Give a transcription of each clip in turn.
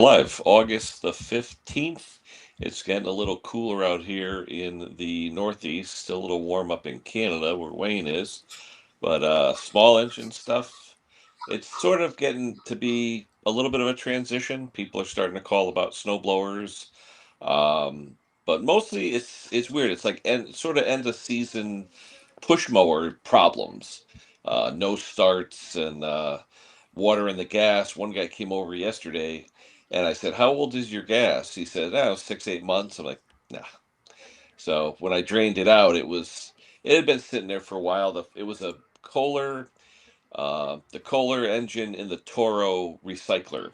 Live August the 15th. It's getting a little cooler out here in the Northeast, still a little warm up in Canada where Wayne is. But small engine stuff, it's sort of getting to be a little bit of a transition. People are starting to call about snow blowers. Um, but mostly it's weird. It's like sort of end of season push mower problems. No starts and water in the gas. One guy came over yesterday and I said, "How old is your gas?" He said, "Oh, 6, 8 months." I'm like, "Nah." So when I drained it out, it had been sitting there for a while. It was a the Kohler engine in the Toro recycler.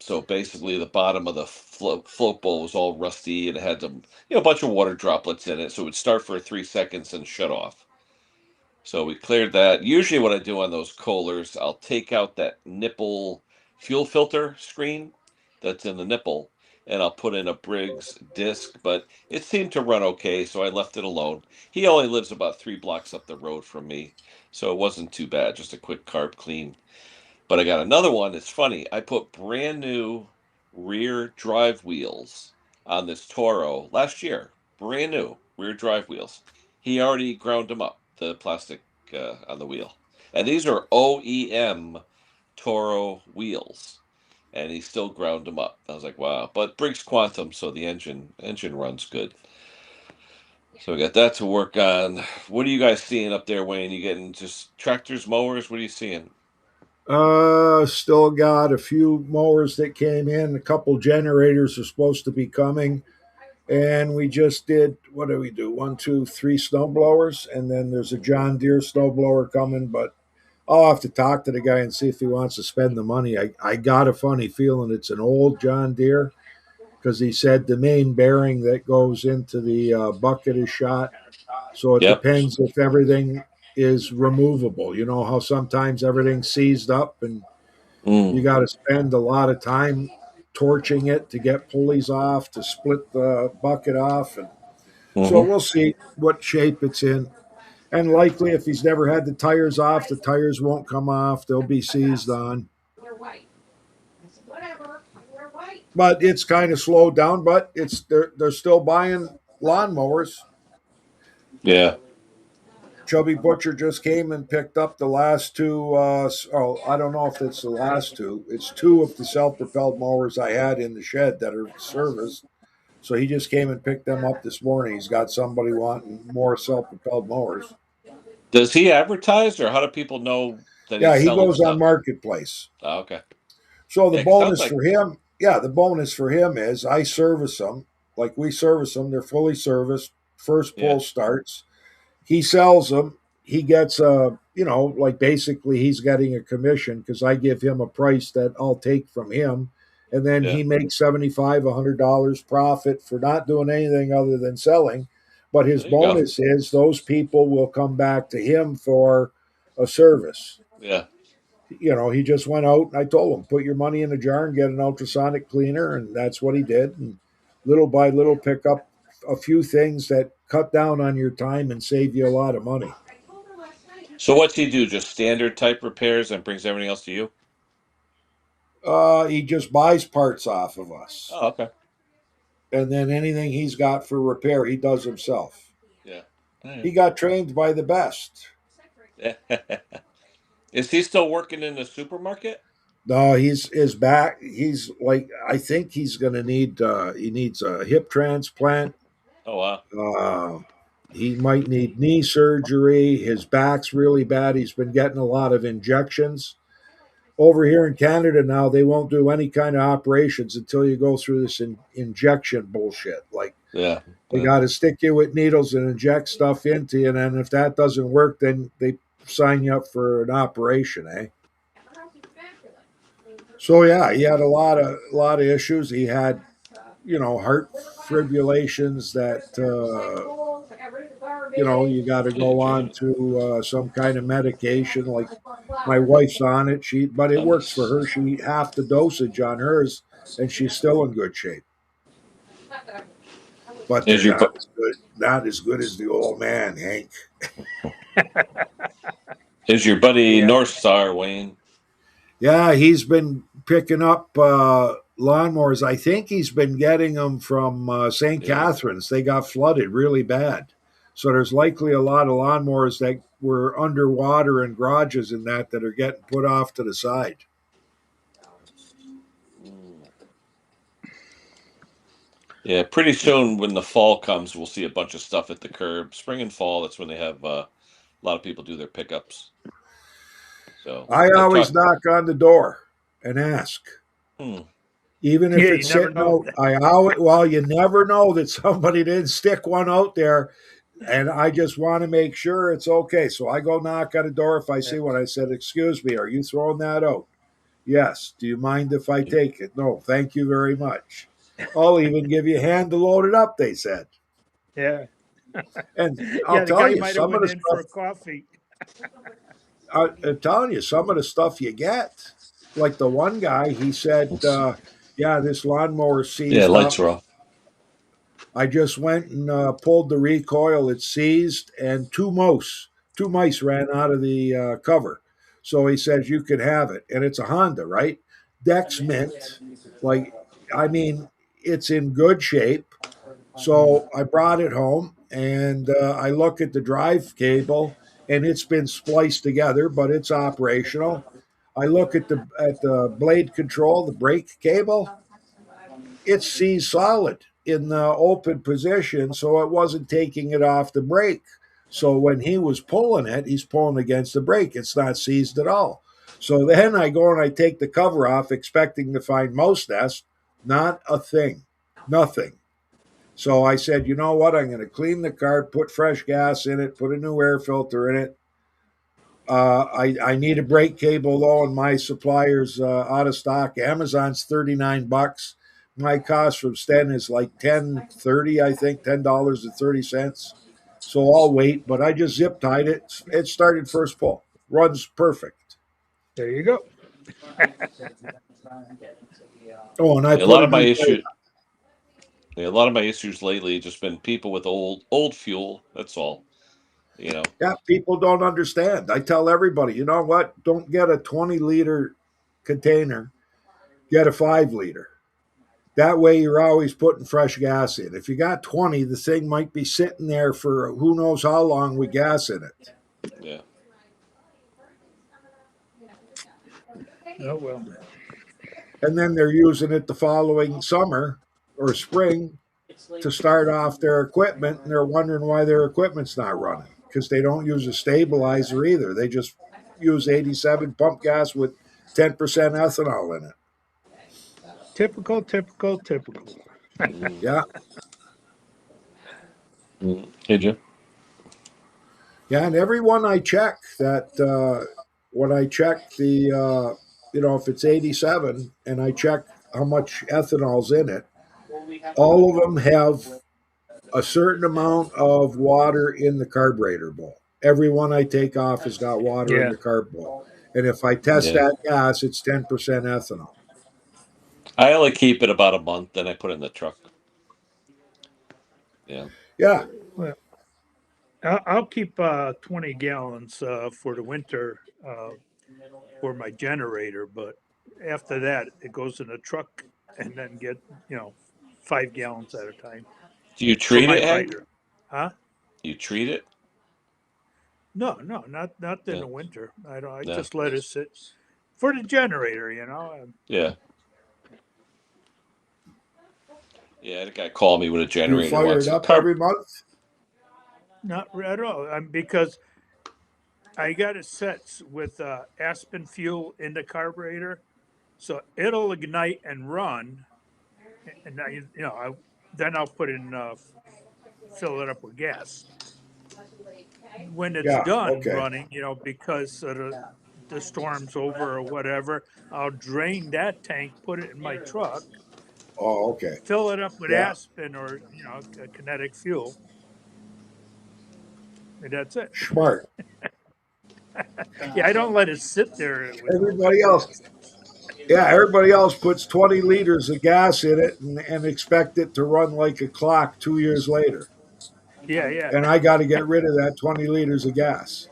So basically, the bottom of the float bowl was all rusty and it had a bunch of water droplets in it. So it would start for 3 seconds and shut off. So we cleared that. Usually, what I do on those Kohlers, I'll take out that nipple fuel filter screen that's in the nipple, and I'll put in a Briggs disc. But it seemed to run okay, so I left it alone. He only lives about 3 blocks up the road from me, so it wasn't too bad. Just a quick carb clean. But I got another one. It's funny. I put brand new rear drive wheels on this Toro last year. Brand new rear drive wheels. He already ground them up, the plastic on the wheel. And these are OEM Toro wheels. And he still ground them up. I was like, wow. But Briggs Quantum, so the engine runs good. So we got that to work on. What are you guys seeing up there, Wayne? You getting just tractors, mowers? What are you seeing? Still got a few mowers that came in. A couple generators are supposed to be coming. And we just did, what do we do? One, two, three snow blowers. And then there's a John Deere snow blower coming. But I'll have to talk to the guy and see if he wants to spend the money. I got a funny feeling it's an old John Deere because he said the main bearing that goes into the bucket is shot. So it Yep. depends if everything is removable. You know how sometimes everything's seized up and you Mm. got to spend a lot of time torching it to get pulleys off, to split the bucket off. And so Mm-hmm. we'll see what shape it's in. And likely, if he's never had the tires off, the tires won't come off. They'll be seized on. But it's kind of slowed down, but they're still buying lawnmowers. Yeah. Chubby Butcher just came and picked up the last two. I don't know if it's the last two. It's two of the self-propelled mowers I had in the shed that are serviced. So he just came and picked them up this morning. He's got somebody wanting more self-propelled mowers. Does he advertise, or how do people know that he's Yeah, he selling goes on stuff? Marketplace. Oh, okay. So the Yeah, 'cause it sounds bonus like for him, yeah, the bonus for him is I service them. Like we service them, they're fully serviced. First yeah, pull starts. He sells them. He gets like basically he's getting a commission because I give him a price that I'll take from him, and then yeah. he makes $75, $100 profit for not doing anything other than selling. But his There you go. bonus is those people will come back to him for a service. Yeah. He just went out and I told him, put your money in a jar and get an ultrasonic cleaner. And that's what he did. And little by little, pick up a few things that cut down on your time and save you a lot of money. So what's he do? Just standard type repairs and brings everything else to you? He just buys parts off of us. Oh, okay. And then anything he's got for repair, he does himself. Yeah. He got trained by the best. Yeah. Is he still working in the supermarket? No, he's his back. He's like, I think he's going to need, he needs a hip transplant. Oh wow. Uh, he might need knee surgery. His back's really bad. He's been getting a lot of injections. Over here in Canada now, they won't do any kind of operations until you go through this injection bullshit. Like Yeah. they Yeah. got to stick you with needles and inject stuff into you, and then if that doesn't work, then they sign you up for an operation, eh? So yeah, he had a lot of issues. He had heart fibrillations that you got to Hey, go on Jane. to some kind of medication. Like my wife's on it, but it On works for this. her. She half the dosage on hers, and she's still in good shape. But Is they're your not as good as the old man, Hank. is your buddy Yeah, North Star Wayne? yeah, he's been picking up lawnmowers. I think he's been getting them from St. Yeah. Catharines. They got flooded really bad. So there's likely a lot of lawnmowers that were underwater in garages and that are getting put off to the side. Yeah, pretty soon when the fall comes, we'll see a bunch of stuff at the curb. Spring and fall, that's when they have a lot of people do their pickups. So I they always talk. knock on the door and ask. Hmm. Even if Yeah, it's you never sitting know. out, I always, well, you never know that somebody didn't stick one out there, and I just want to make sure it's okay. So I go knock on the door if I see one. I said, "Excuse me, are you throwing that out?" Yes. Do you mind if I take it? No, thank you very much. I'll even give you a hand to load it up, they said. Yeah. And I'll Yeah, the tell guy you, might have some of went the in for a stuff, coffee. I'm telling you, some of the stuff you get, like the one guy, he said, yeah, this lawnmower Yeah, seized lights up. are off. I just went and pulled the recoil. It seized, and two mice ran out of the cover. So he says you could have it, and it's a Honda, right? Dex Mint, like I mean, it's in good shape. So I brought it home, and I look at the drive cable, and it's been spliced together, but it's operational. I look at the blade control, the brake cable, it's seized solid in the open position, so it wasn't taking it off the brake. So when he was pulling it, he's pulling against the brake. It's not seized at all. So then I go and I take the cover off, expecting to find mouse nest. Not a thing, nothing. So I said, you know what? I'm going to clean the car, put fresh gas in it, put a new air filter in it. I need a brake cable though, and my supplier's out of stock. Amazon's $39. My cost from Sten is like $10.30, I think, $10.30. So I'll wait, but I just zip tied it. It started first pull. Runs perfect. There you go. Oh, and I A put lot a of my new plate. issue. Yeah, a lot of my issues lately have just been people with old fuel. That's all. You know. Yeah, people don't understand. I tell everybody, you know what? Don't get a 20-liter container. Get a 5-liter. That way, you're always putting fresh gas in. If you got 20, the thing might be sitting there for who knows how long with gas in it. Yeah. Oh well. And then they're using it the following summer or spring to start off their equipment, and they're wondering why their equipment's not running because they don't use a stabilizer either. They just use 87 pump gas with 10% ethanol in it. Typical, typical, typical. Mm. Yeah. Mm. Hey, Jim. Yeah. And everyone I check that, when I check the, if it's 87 and I check how much ethanol's in it, all of them have a certain amount of water in the carburetor bowl. Every one I take off has got water in Yeah. the carb bowl. And if I test Yeah. that gas, it's 10% ethanol. I only keep it about a month, then I put it in the truck. Yeah. Yeah. Well, I'll keep 20 gallons for the winter for my generator, but after that, it goes in a truck and then get, 5 gallons at a time Do you for treat my it, Hank? fighter. Huh? You treat it? No, no, not in Yeah. the winter. I don't. I No. just let it sit for the generator. Yeah. Yeah, the guy called me with a Do you generator fire once. it up every month? Not at all. Because I got it set with Aspen fuel in the carburetor, so it'll ignite and run, and then I'll put in fill it up with gas. When it's Yeah. done Okay. running, because the storm's over or whatever, I'll drain that tank, put it in my truck, Oh, okay. fill it up with Yeah. Aspen or kinetic fuel, and that's it. Smart. Yeah, I don't let it sit there with no Everybody else. Yeah. Everybody else puts 20 liters of gas in it and expect it to run like a clock 2 years later. Yeah, yeah. And I got to get rid of that 20 liters of gas.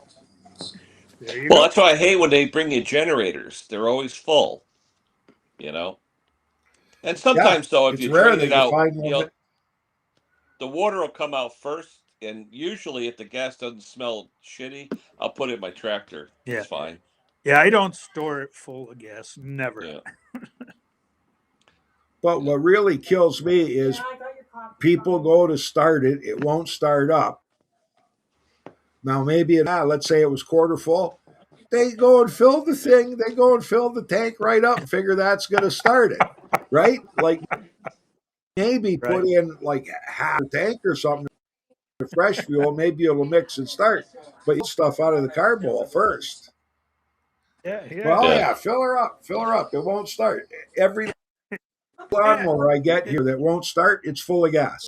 There you Well, go. that's why I hate when they bring you generators. They're always full. you know. And Yeah, sometimes though, if it's you rare drain that it you out, find you one know, that. the water will come out first, and usually if the gas doesn't smell shitty, I'll put it in my tractor. Yeah. It's fine. Yeah, I don't store it full of gas. Never. Yeah. But what really kills me is people go to start it, it won't start up. Now maybe let's say it was quarter full. They go and fill the thing. They go and fill the tank right up and figure that's going to start it, right? Like maybe Right. put in like half a tank or something of fresh fuel. Maybe it'll mix and start. But you get stuff out of the carb bowl first. Yeah, yeah. Well, Yeah. yeah, fill her up, fill her up. It won't start. Every Yeah. lawnmower I get here that won't start, it's full of gas.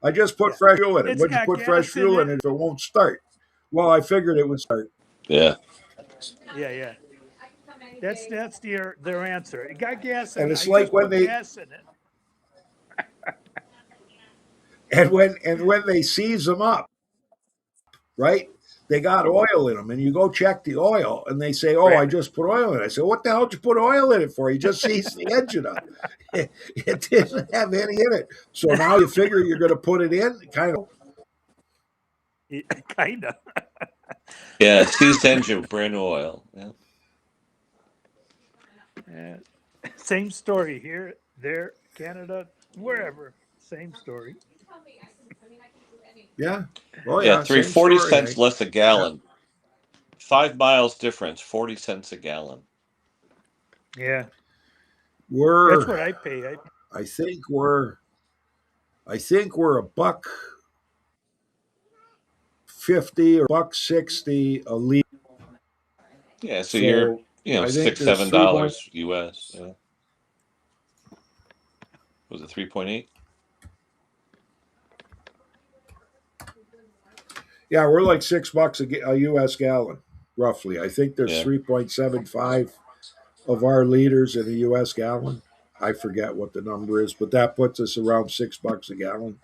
I just put Yeah. fresh fuel in it. It's Would you got put fresh gas in fuel in it. it if it won't start? Well, I figured it would start. Yeah. Yeah, yeah. That's their answer. It got gas in And it. it's I like just when put they gas in it. when they seize them up, right? They got oil in them, and you go check the oil, and they say, "Oh, I Right. just put oil in it." I say, "What the hell did you put oil in it for? You just seized the engine up. It didn't have any in it." So now you figure you're going to put it in, kind of. Kind of. Yeah. Seized engine, brand new oil. Yeah. Yeah. Same story here, there, Canada, wherever. Same story. Yeah. Oh Yeah. yeah, Three same 40 story. cents Eh? less a gallon. 5 miles difference, 40 cents a gallon. Yeah. That's We're, what I pay. I think we're a $1.50 or $1.60 a liter. Yeah. So you're, So I think $6, there's $7 US. Yeah. Was it 3.8? Yeah, we're like $6 a U.S. gallon, roughly. I think there's Yeah. 3.75 of our liters in a U.S. gallon. I forget what the number is, but that puts us around $6 a gallon.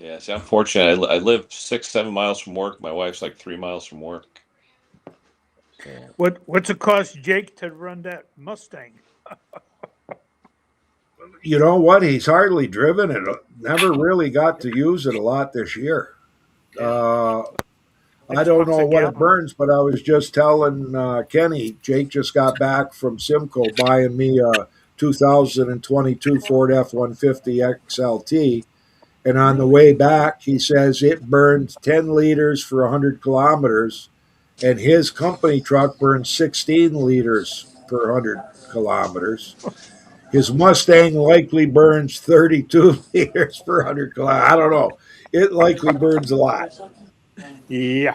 Yeah. See, I'm fortunate. I live 6, 7 miles from work. My wife's like 3 miles from work. So, What's it cost Jake to run that Mustang? You know what? He's hardly driven it. Never really got to use it a lot this year. I Six don't bucks know a what it gallon? burns, but I was just telling Kenny, Jake just got back from Simcoe buying me a 2022 Ford F-150 XLT. And on the way back, he says it burns 10 liters for 100 kilometers, and his company truck burns 16 liters per 100 kilometers. His Mustang likely burns 32 liters per 100 kilometers. I don't know. It likely burns a lot. Yeah.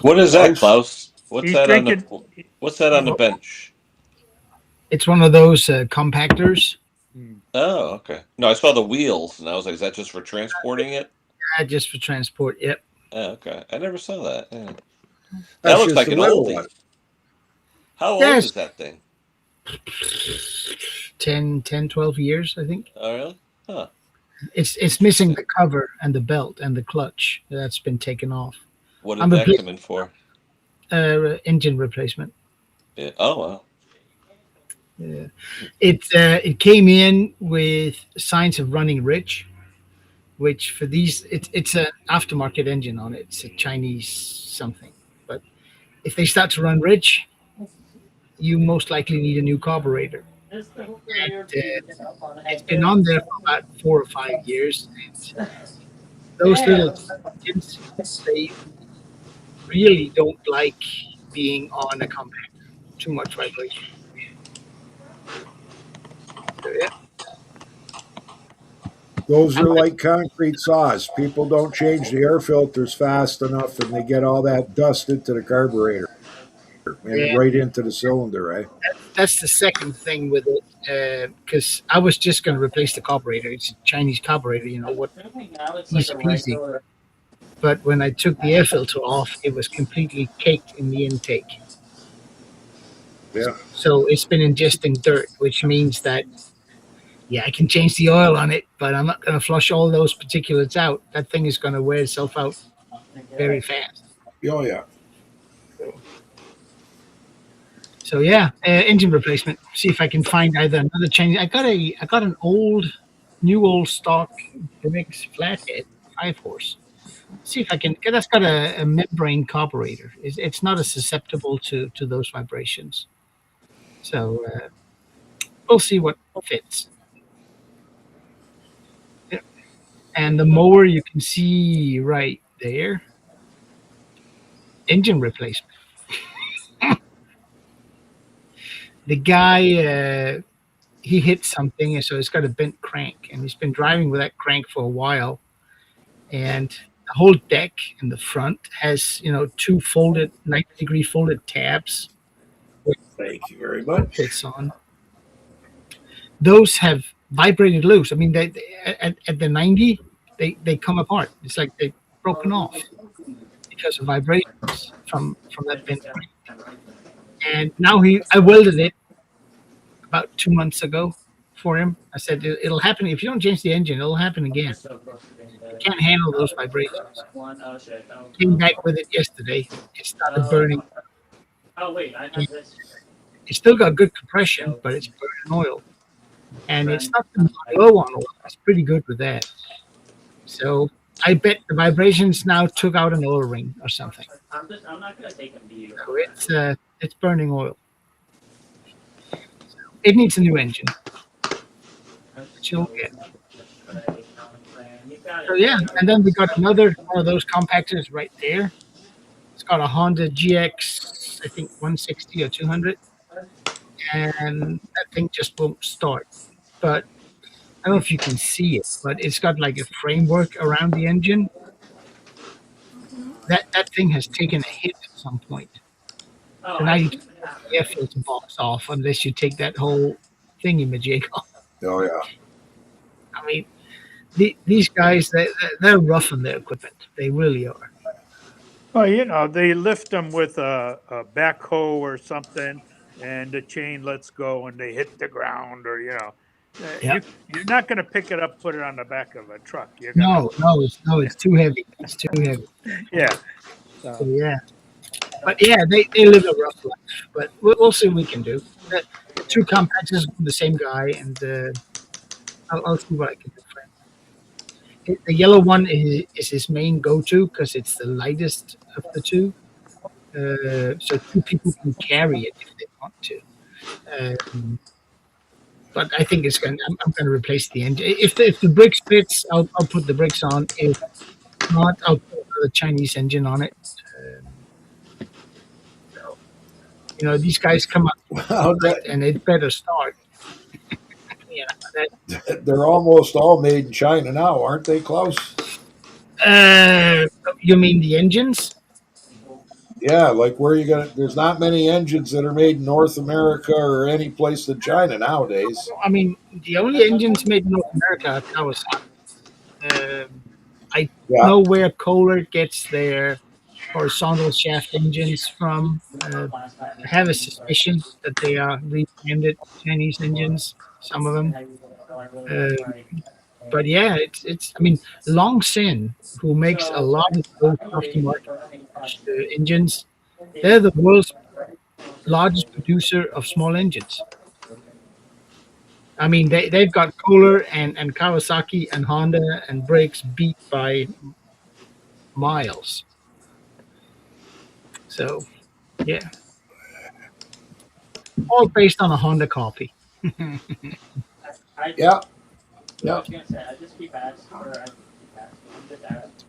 what is that, Klaus? Klaus? What's He's that on the drinking. What's that on the bench? It's one of those compactors. Oh, okay. No, I saw the wheels, and I was like, "Is that just for transporting it?" Just for transport. Yep. Oh, okay. I never saw that. Yeah. That That's looks just like a an little oldie. one. How old Yes. is that thing? 10, 12 years, I think. Oh, really? Huh. It's missing the cover and the belt and the clutch. That's been taken off. What did I'm that replac- come in for? Engine replacement. Yeah. Oh, well. Yeah. It came in with signs of running rich, which for these it's an aftermarket engine on it. It's a Chinese something. But if they start to run rich, you most likely need a new carburetor. And, it's been on there for about 4 or 5 years. And those little engines, they really don't like being on a compact. Too much vibration. So, yeah. Those are like concrete saws. People don't change the air filters fast enough, and they get all that dust into the carburetor and Yeah. right into the cylinder, right? That's the second thing with it, because I was just going to replace the carburetor. It's a Chinese carburetor, what easy peasy. But when I took the air filter off, it was completely caked in the intake. Yeah. So it's been ingesting dirt, which means that, yeah, I can change the oil on it, but I'm not going to flush all those particulates out. That thing is going to wear itself out very fast. Oh, yeah. So yeah, engine replacement. See if I can find either another change. I got an old stock Briggs flathead 5 horse. See if I can. 'Cause that's got a membrane carburetor. It's not as susceptible to those vibrations. So we'll see what fits. Yeah. And the mower you can see right there. Engine replacement. The guy he hit something, and so it's got a bent crank, and he's been driving with that crank for a while. And the whole deck in the front has two folded 90-degree folded tabs Thank you very much. fits on. Those have vibrated loose. I mean, at the 90, they come apart. It's like they've broken off because of vibrations from that bent crank. And now I welded it about 2 months ago for him. I said it'll happen if you don't change the engine. It'll happen again. It can't handle those vibrations. Came back with it yesterday. It started burning. It's still got good compression, but it's burning oil, and it's not low on oil. It's pretty good with that. So I bet the vibrations now took out an oil ring or something. So it's burning oil. It needs a new engine, which you'll get. So yeah, and then we got another one of those compactors right there. It's got a Honda GX, I think 160 or 200, and that thing just won't start. But I don't know if you can see it, but it's got like a framework around the engine. That thing has taken a hit at some point. So now you can take the air filter box off unless you take that whole thingy-majig off. Oh yeah. I mean, these guys, they're rough on their equipment. They really are. Well, they lift them with a backhoe or something, and the chain lets go, and they hit the ground, or Yep. you're not going to pick it up, put it on the back of a truck. You're No, it's too heavy. It's too heavy. yeah. So yeah, but yeah, they live a rough life. But we'll see what we can do. The two compactors from the same guy, and I'll see what I can do for him. The yellow one is his main go-to because it's the lightest of the two. So two people can carry it if they want to. But I think I'm going to replace the engine. If the brakes fits, I'll put the brakes on. If not, I'll put the Chinese engine on it. So, these guys come up Well, and it better start. they're almost all made in China now, aren't they, Klaus? You mean the engines? Yeah, like where you got? There's not many engines that are made in North America or any place in China nowadays. I mean, the only engines made in North America are Kawasaki. I Yeah. know where Kohler gets their horizontal shaft engines from. I have a suspicion that they are rebranded Chinese engines, some of them. But yeah, it's. I mean, Longsin, who makes a lot of those aftermarket engines, they're the world's largest producer of small engines. I mean, they've got Kohler and Kawasaki and Honda and Brakes beat by miles. So, yeah. All based on a Honda copy. Yeah. Yeah.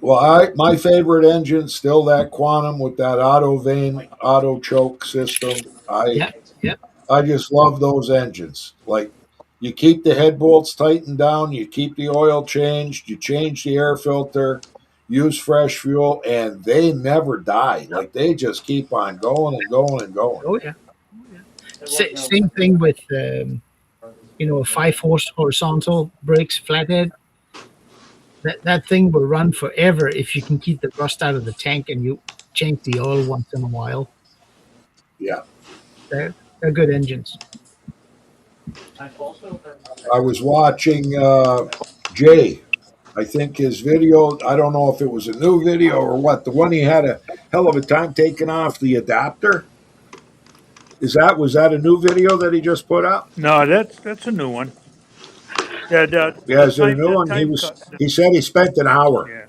Well, my favorite engine's still that Quantum with that auto vane, auto choke system. Yep. I just love those engines. Like, you keep the head bolts tightened down, you keep the oil changed, you change the air filter, use fresh fuel, and they never die. Like, they just keep on going and going and going. Oh, yeah. Same thing with, a 5-horse horizontal brakes flathead. That thing will run forever if you can keep the rust out of the tank and you change the oil once in a while. Yeah. They're good engines. I was watching Jay. I think his video, I don't know if it was a new video or what, the one he had a hell of a time taking off the adapter. Was that a new video that he just put up? No, that's a new one. Yeah, Yeah, is it a new one? He said he spent an hour, Yeah,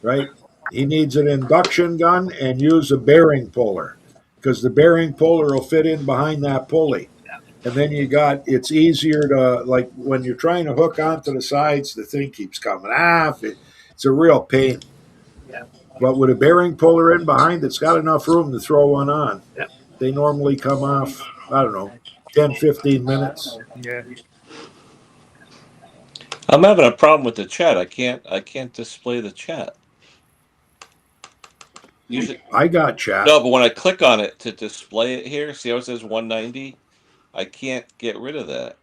right? He needs an induction gun and use a bearing puller because the bearing puller will fit in behind that pulley. And then it's easier to, like, when you're trying to hook onto the sides, the thing keeps coming off. It's a real pain. Yeah. But with a bearing puller in behind, it's got enough room to throw one on. Yeah. They normally come off, I don't know, 10, 15 minutes. yeah. I'm having a problem with the chat. I can't display the chat. Usually, I got chat. no, but when I click on it to display it here, see how it says 190? I can't get rid of that.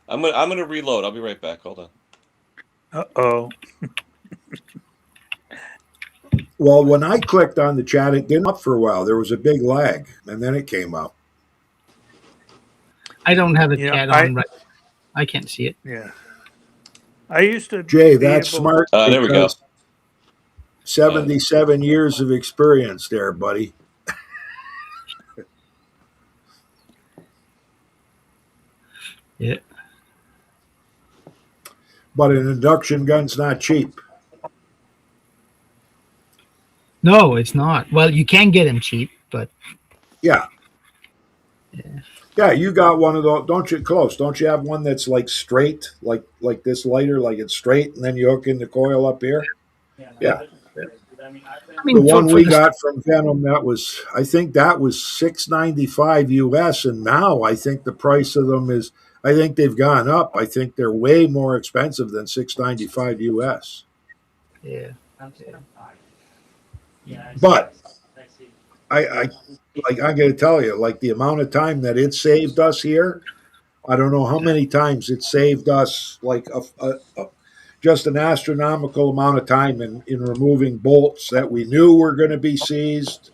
I'm gonna reload. I'll be right back. Hold on. Uh-oh. Well, when I clicked on the chat, it didn't up for a while. There was a big lag, and then it came up. I don't have the Yeah, chat on right. I can't see it. Yeah. I used to Jay, be that's able- smart. There we go. because 77 years of experience there, buddy. Yeah. But an induction gun's not cheap. No, it's not. Well, you can get them cheap, but Yeah. Yeah, you got one of those, don't you? Close. Don't you have one that's like straight, like this lighter, like it's straight, and then you hook in the coil up here? Yeah. I mean, The one for we the- got from Venom, I think that was $695 US, and now I think the price of them I think they've gone up. I think they're way more expensive than $695 US. Yeah. But I got to tell you, like the amount of time that it saved us here, I don't know how many times it saved us, like just an astronomical amount of time in removing bolts that we knew were going to be seized.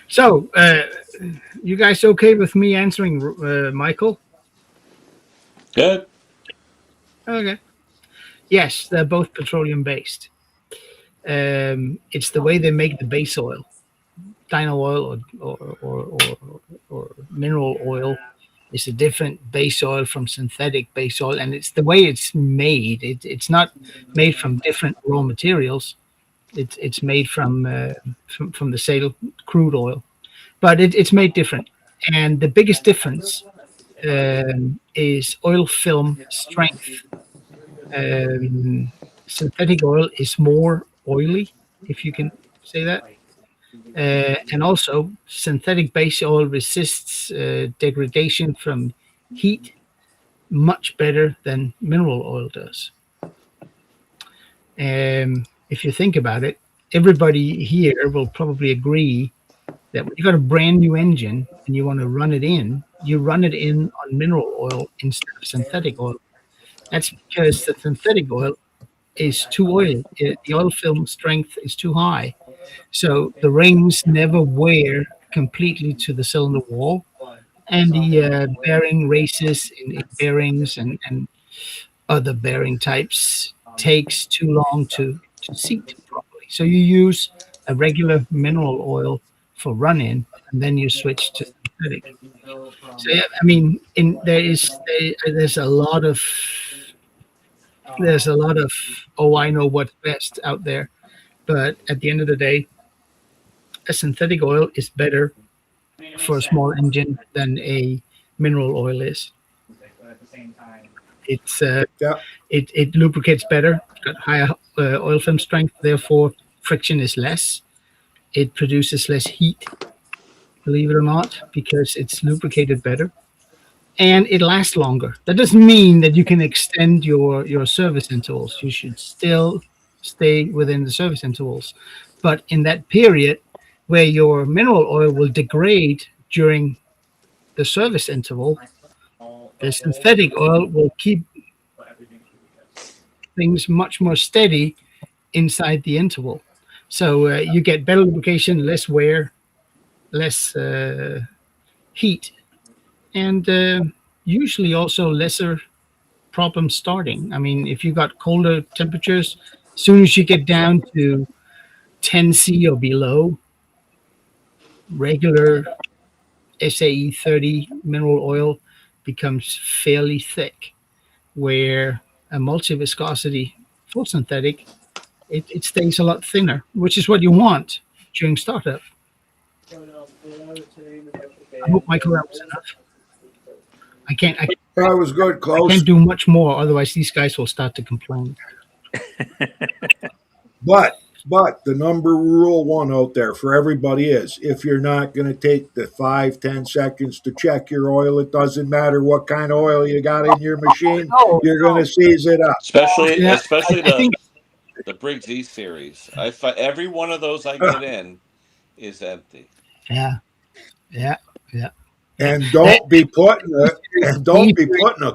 So, you guys okay with me answering Michael? Good. Okay. Yes, they're both petroleum based. It's the way they make the base oil, dino oil or mineral oil. Is a different base oil from synthetic base oil, and it's the way it's made. It's not made from different raw materials. It's made from the sale crude oil, but it's made different. And the biggest difference is oil film strength. Synthetic oil is more oily, if you can say that. And also, synthetic base oil resists degradation from heat much better than mineral oil does. If you think about it, everybody here will probably agree that when you got a brand new engine and you want to run it in, you run it in on mineral oil instead of synthetic oil. That's because the synthetic oil is too oily. The oil film strength is too high. So the rings never wear completely to the cylinder wall, and the bearing races in bearings and other bearing types takes too long to seat properly. So you use a regular mineral oil for run-in, and then you switch to synthetic. So yeah, I mean, there's a lot of I know what's best out there, but at the end of the day, a synthetic oil is better for a small engine than a mineral oil is. It's it lubricates better, it's got higher oil film strength, therefore friction is less. It produces less heat, believe it or not, because it's lubricated better, and it lasts longer. That doesn't mean that you can extend your service intervals. You should still stay within the service intervals, but in that period where your mineral oil will degrade during the service interval, the synthetic oil will keep things much more steady inside the interval. So you get better lubrication, less wear, less heat, and usually also lesser problems starting. I mean, if you got colder temperatures, as soon as you get down to 10C or below, regular SAE 30 mineral oil becomes fairly thick, where a multi-viscosity full synthetic, it stays a lot thinner, which is what you want during startup. I hope, Michael, that was enough. I That was good, close. can't do much more, otherwise these guys will start to complain. But the number rule one out there for everybody is if you're not going to take the 5-10 seconds to check your oil, it doesn't matter what kind of oil you got in your machine, No, you're going to seize it up. Especially Yeah, especially I think the Briggs E series. Every one of those I get in is empty. yeah. And don't be putting a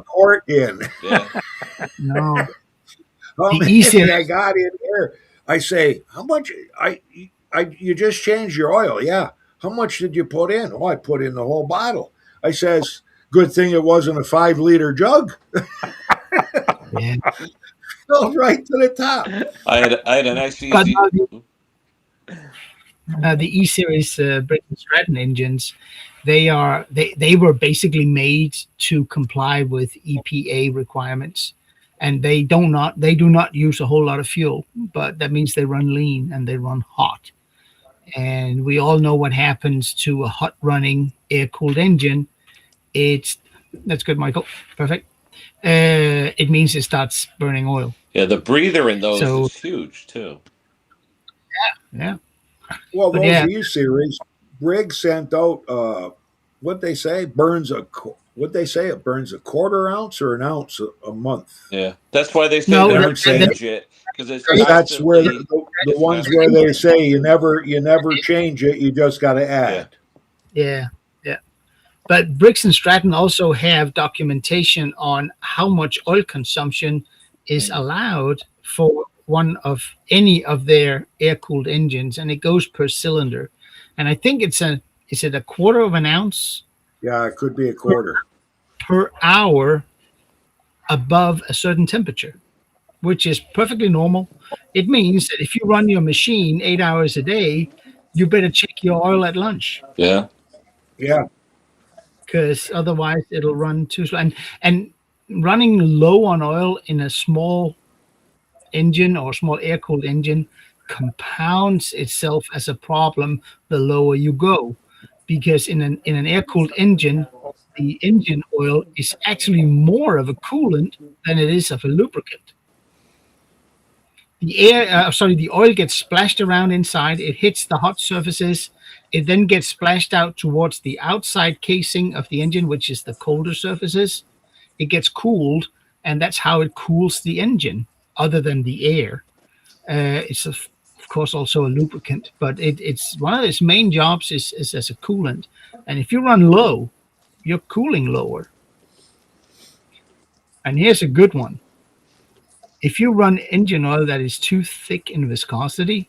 quart in. Yeah. No. How The many E-series. I got in there? I say, how much? You just changed your oil, yeah. How much did you put in? Oh, I put in the whole bottle. I says, good thing it wasn't a 5-liter jug. Yeah. Filled right to the top. I had a nice But easy. the E series Briggs & Stratton engines, they were basically made to comply with EPA requirements, and they do not use a whole lot of fuel, but that means they run lean and they run hot. And we all know what happens to a hot running air cooled engine. That's good, Michael. Perfect. It means it starts burning oil. Yeah, the breather in those So- is huge too. Yeah. Well, But those yeah. E-series, Briggs sent out, what they say, it burns a quarter ounce or an ounce a month. Yeah, that's why they say No, never that- change it because it's That's where constantly- the ones where they say you never change it, you just got to add. Yeah. But Briggs & Stratton also have documentation on how much oil consumption is allowed for any of their air-cooled engines, and it goes per cylinder. And I think is it a quarter of an ounce Yeah, it could be a quarter. per hour above a certain temperature, which is perfectly normal. It means that if you run your machine 8 hours a day, you better check your oil at lunch, Yeah, Yeah. because otherwise it'll run too slow. And running low on oil in a small engine or small air-cooled engine compounds itself as a problem the lower you go, because in an air-cooled engine, the engine oil is actually more of a coolant than it is of a lubricant. The oil gets splashed around inside. It hits the hot surfaces. It then gets splashed out towards the outside casing of the engine, which is the colder surfaces. It gets cooled, and that's how it cools the engine, other than the air. It's of course also a lubricant, but it's one of its main jobs is as a coolant. And if you run low, you're cooling lower. And here's a good one. If you run engine oil that is too thick in viscosity,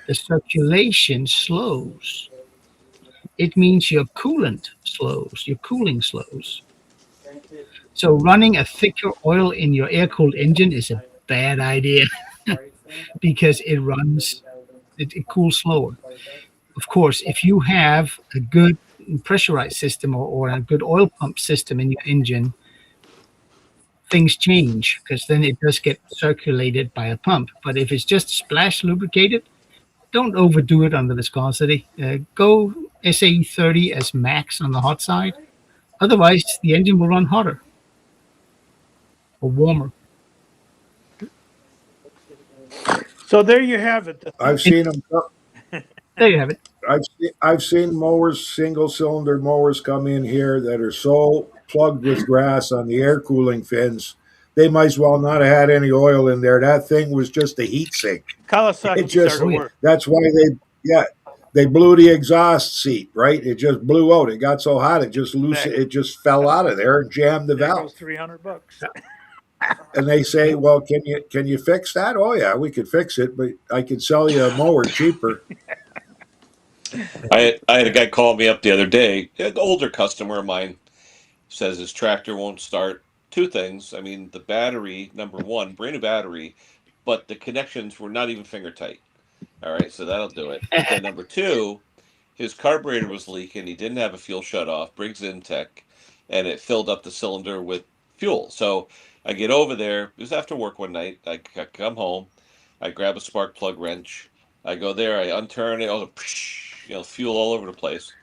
the circulation slows. It means your coolant slows, your cooling slows. So running a thicker oil in your air-cooled engine is a bad idea because it cools slower. Of course, if you have a good pressurized system or a good oil pump system in your engine, things change, because then it does get circulated by a pump. But if it's just splash lubricated, don't overdo it on the viscosity. Go SAE 30 as max on the hot side. Otherwise, the engine will run hotter or warmer. So there you have it. I've seen them. There you have it. I've seen mowers, single cylinder mowers come in here that are so plugged with grass on the air cooling fins, they might as well not have had any oil in there. That thing was just a heat sink. Kawasaki It just- started work. That's why they blew the exhaust seat, right? It just blew out. It got so hot it just fell out of there and jammed the There valve. goes $300. And they say, "Well, can you fix that?" Oh yeah, we could fix it, but I could sell you a mower cheaper. I had a guy call me up the other day. An older customer of mine says his tractor won't start. Two things. I mean, the battery, number one, brand new battery, but the connections were not even finger tight. All right, so that'll do it. But then number two, his carburetor was leaking. He didn't have a fuel shut off. Briggs Intech, and it filled up the cylinder with fuel. So I get over there. It was after work one night. I come home. I grab a spark plug wrench. I go there. I unturn it. Oh, fuel all over the place.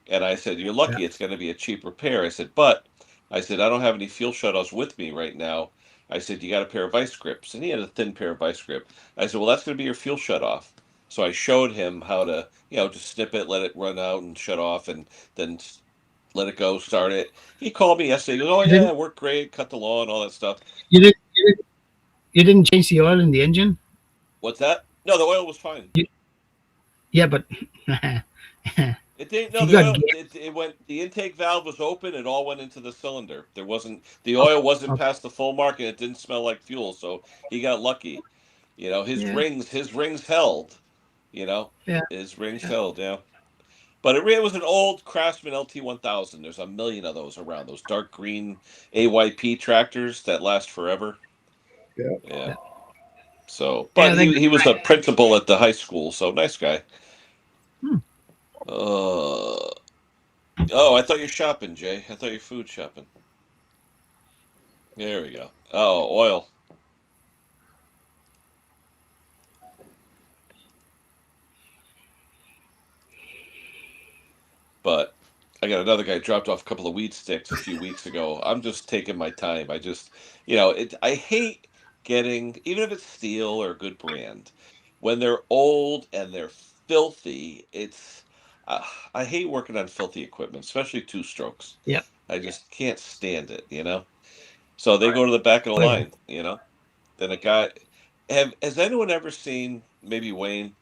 And I said, "You're lucky. It's going to be a cheap repair." I said, "But," I said, "I don't have any fuel shutoffs with me right now." I said, "You got a pair of vice grips," and he had a thin pair of vice grip. I said, "Well, that's going to be your fuel shutoff." So I showed him how to, just snip it, let it run out and shut off, and then let it go, start it. He called me yesterday. He goes, "Oh You yeah, didn't it worked great, cut the lawn, all that stuff." you didn't you didn't change the oil in the engine? What's that? No, the oil was fine. Yeah, but It didn't. if No, you the got oil. gas, It went. The intake valve was open. It all went into the cylinder. There wasn't. The oil wasn't okay. past the full mark, and it didn't smell like fuel. So he got lucky. His Yeah, rings held. You know, yeah, his rings yeah. held. Yeah, but it was an old Craftsman LT 1000. There's a million of those around. Those dark green AYP tractors that last forever. Yeah. Yeah. Yeah, So, yeah, but they he was a principal at the high school. So nice guy. hmm. Uh. Oh, I thought you're shopping, Jay. I thought you're food shopping. There we go. Oh, oil. But I got another guy dropped off a couple of weed sticks a few weeks ago. I'm just taking my time. I just, I hate getting, even if it's steel or a good brand, when they're old and they're filthy. Uh, I hate working on filthy equipment, especially two strokes. Yeah. I just can't stand it. So they go to the back of the Oh yeah. line. Then a guy, has anyone ever seen, maybe Wayne,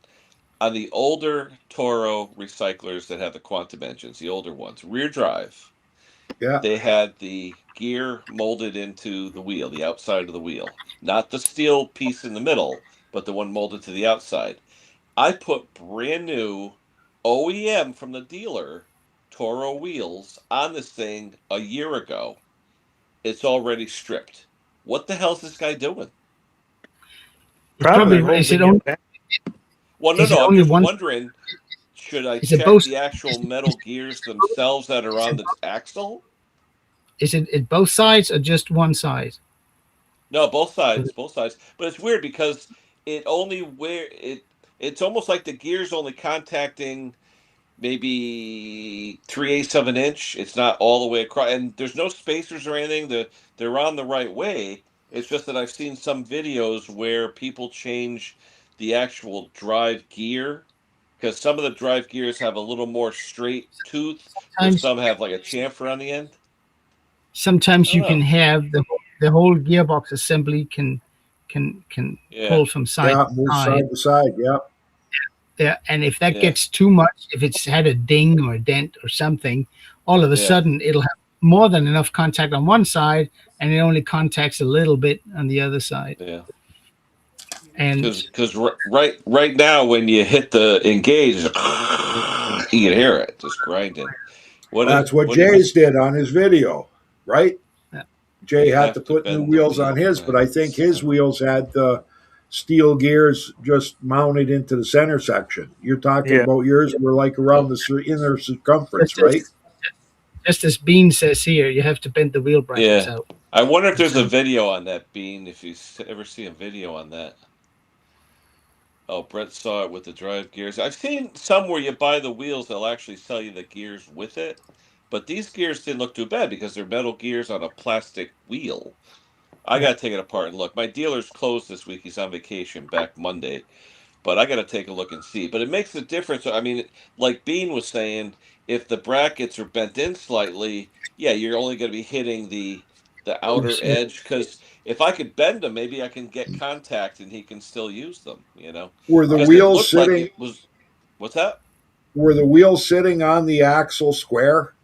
on the older Toro recyclers that have the quantum engines, the older ones, rear drive, Yeah. they had the gear molded into the wheel, the outside of the wheel, not the steel piece in the middle, but the one molded to the outside. I put brand new OEM from the dealer Toro wheels on this thing a year ago. It's already stripped. What the hell's this guy doing? It's probably Probably holding it back. Well, no, is it no. I'm only just one? wondering, should I Is it check both? the actual metal gears themselves that are Is on it, the axle? is it both sides or just one side? No, both 'Cause sides, both sides. But it's weird because it only where it it's almost like the gears only contacting maybe 3/8 of an inch. It's not all the way across, and there's no spacers or anything. They're on the right way. It's just that I've seen some videos where people change the actual drive gear because some of the drive gears have a little more straight tooth, where Sometimes, some have like a chamfer on the end. I sometimes don't you can know. have the whole gearbox assembly can Yeah, pull from side Yeah. to Move side. side to side. Yeah. Yeah, and if that yeah, gets too much, if it's had a ding or a dent or something, all of a yeah, sudden it'll have more than enough contact on one side, and it only contacts a little bit on the other side. yeah. And Because right now when you hit the engage, you can hear it just grinding. That's what What do you Jay's miss? did on his video, right? yeah, Jay You had to have to put new bend the wheels on wheel, his, but right? I think his wheels had the steel gears just mounted into the center section. You're talking Yeah. about yours were like around the inner circumference, just right? as Bean says here, you have to bend the wheel brackets Yeah. out. I wonder if And there's a so video on that, Bean. If you ever see a video on that. Oh, Brett saw it with the drive gears. I've seen some where you buy the wheels, they'll actually sell you the gears with it. But these gears didn't look too bad because they're metal gears on a plastic wheel. I yeah, got to take it apart and look. My dealer's closed this week. He's on vacation back Monday. But I got to take a look and see. But it makes a difference. I mean, like Bean was saying, if the brackets are bent in slightly, yeah, you're only going to be hitting the outer yeah. edge. Because if I could bend them, maybe I can get contact and he can still use them. Were the Because it wheels looked like sitting it was. What's that? were the wheels sitting on the axle square?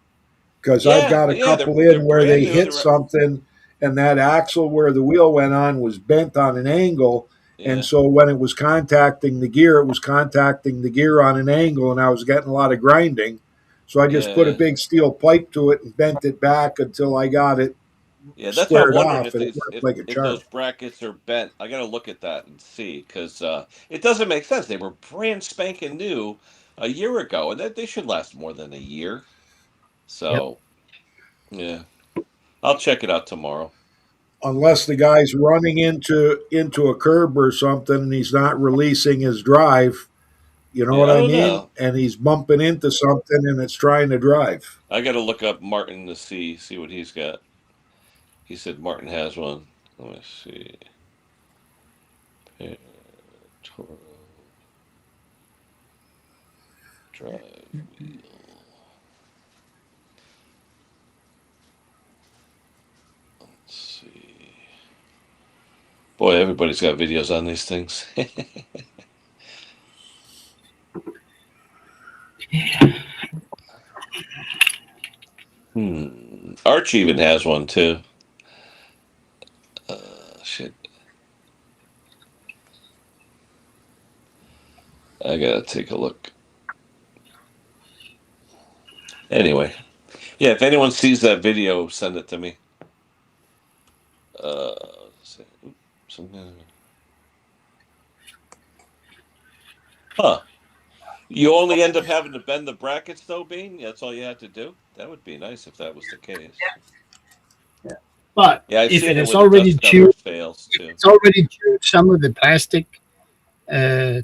Because I've Yeah, got a yeah, couple they're in where brand they new. hit something and that axle where the wheel went on was bent on an angle. And Yeah, so when it was contacting the gear, it was contacting the gear on an angle, and I was getting a lot of grinding. So I just put a yeah, big steel pipe to it and bent it back until I got it Yeah, that's what I'm squared wondering off if and it these worked like a if those charm. brackets are bent. I got to look at that and see because it doesn't make sense. They were brand spanking new a year ago, and they should last more than a year. Yep. So yeah, I'll check it out tomorrow. Unless the guy's running into a curb or something and he's not releasing his drive, you know Yeah, what I I don't mean? know. And he's bumping into something and it's trying to drive. I got to look up Martin to see what he's got. He said Martin has one. Let me see. Toro drive wheel. Let's see. Boy, everybody's got videos on these things. Arch even has one too. Shit. I gotta take a look. Anyway, yeah. If anyone sees that video, send it to me. Let's see. Huh? You only end up having to bend the brackets, though, Bean. That's all you had to do. That would be nice if that was the case. But Yeah, I've if seen it it has when the already dust cover chewed, fails if too. it's already chewed some of the plastic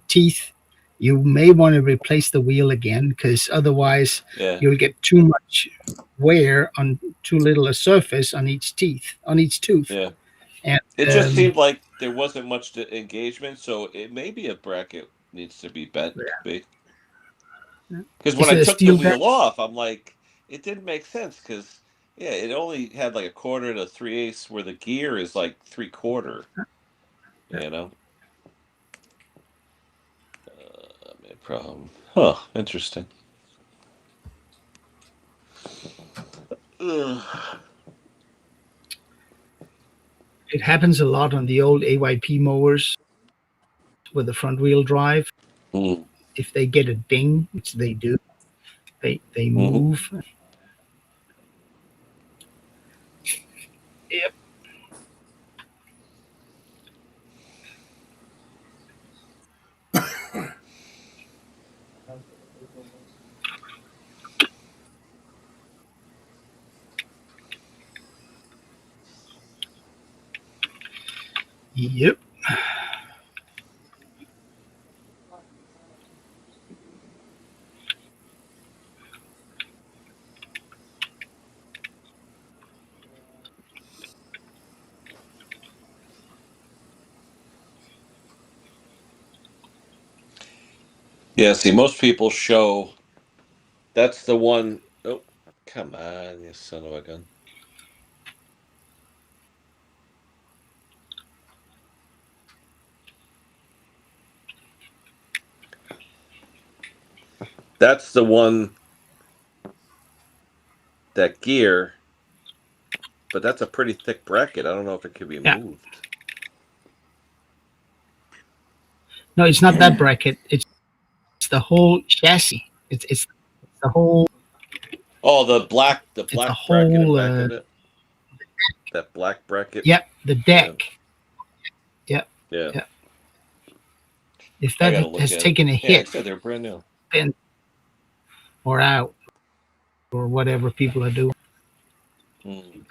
teeth, you may want to replace the wheel again because otherwise Yeah, you'll get too much wear on too little a surface on each tooth. yeah. And It just seemed like there wasn't much engagement, so it maybe a bracket needs to be bent. Could be. Because when is I it a took the steel bracket? wheel off, I'm like, it didn't make sense. Because yeah, it only had like a quarter to 3/8, where the gear is like 3/4. You know, no problem. Huh? Interesting. Ugh. It happens a lot on the old AYP mowers with the front wheel drive. Mm-hmm. If they get a ding, which they do, they move. Yep. Yep. Yeah. See, most people show that's the one oh come on, you son of a gun. That's the one that gear, but that's a pretty thick bracket. I don't know if it could be Yeah. moved. No, it's not that bracket. It's the whole chassis. It's the whole Oh, the it's the black bracket in whole back of it. That black bracket. yep, the Yeah, deck. Yep. yeah. Yep. If I that gotta look has at it. taken a Yeah, like I hit said, they're brand new. then or out or whatever people are doing. Mm.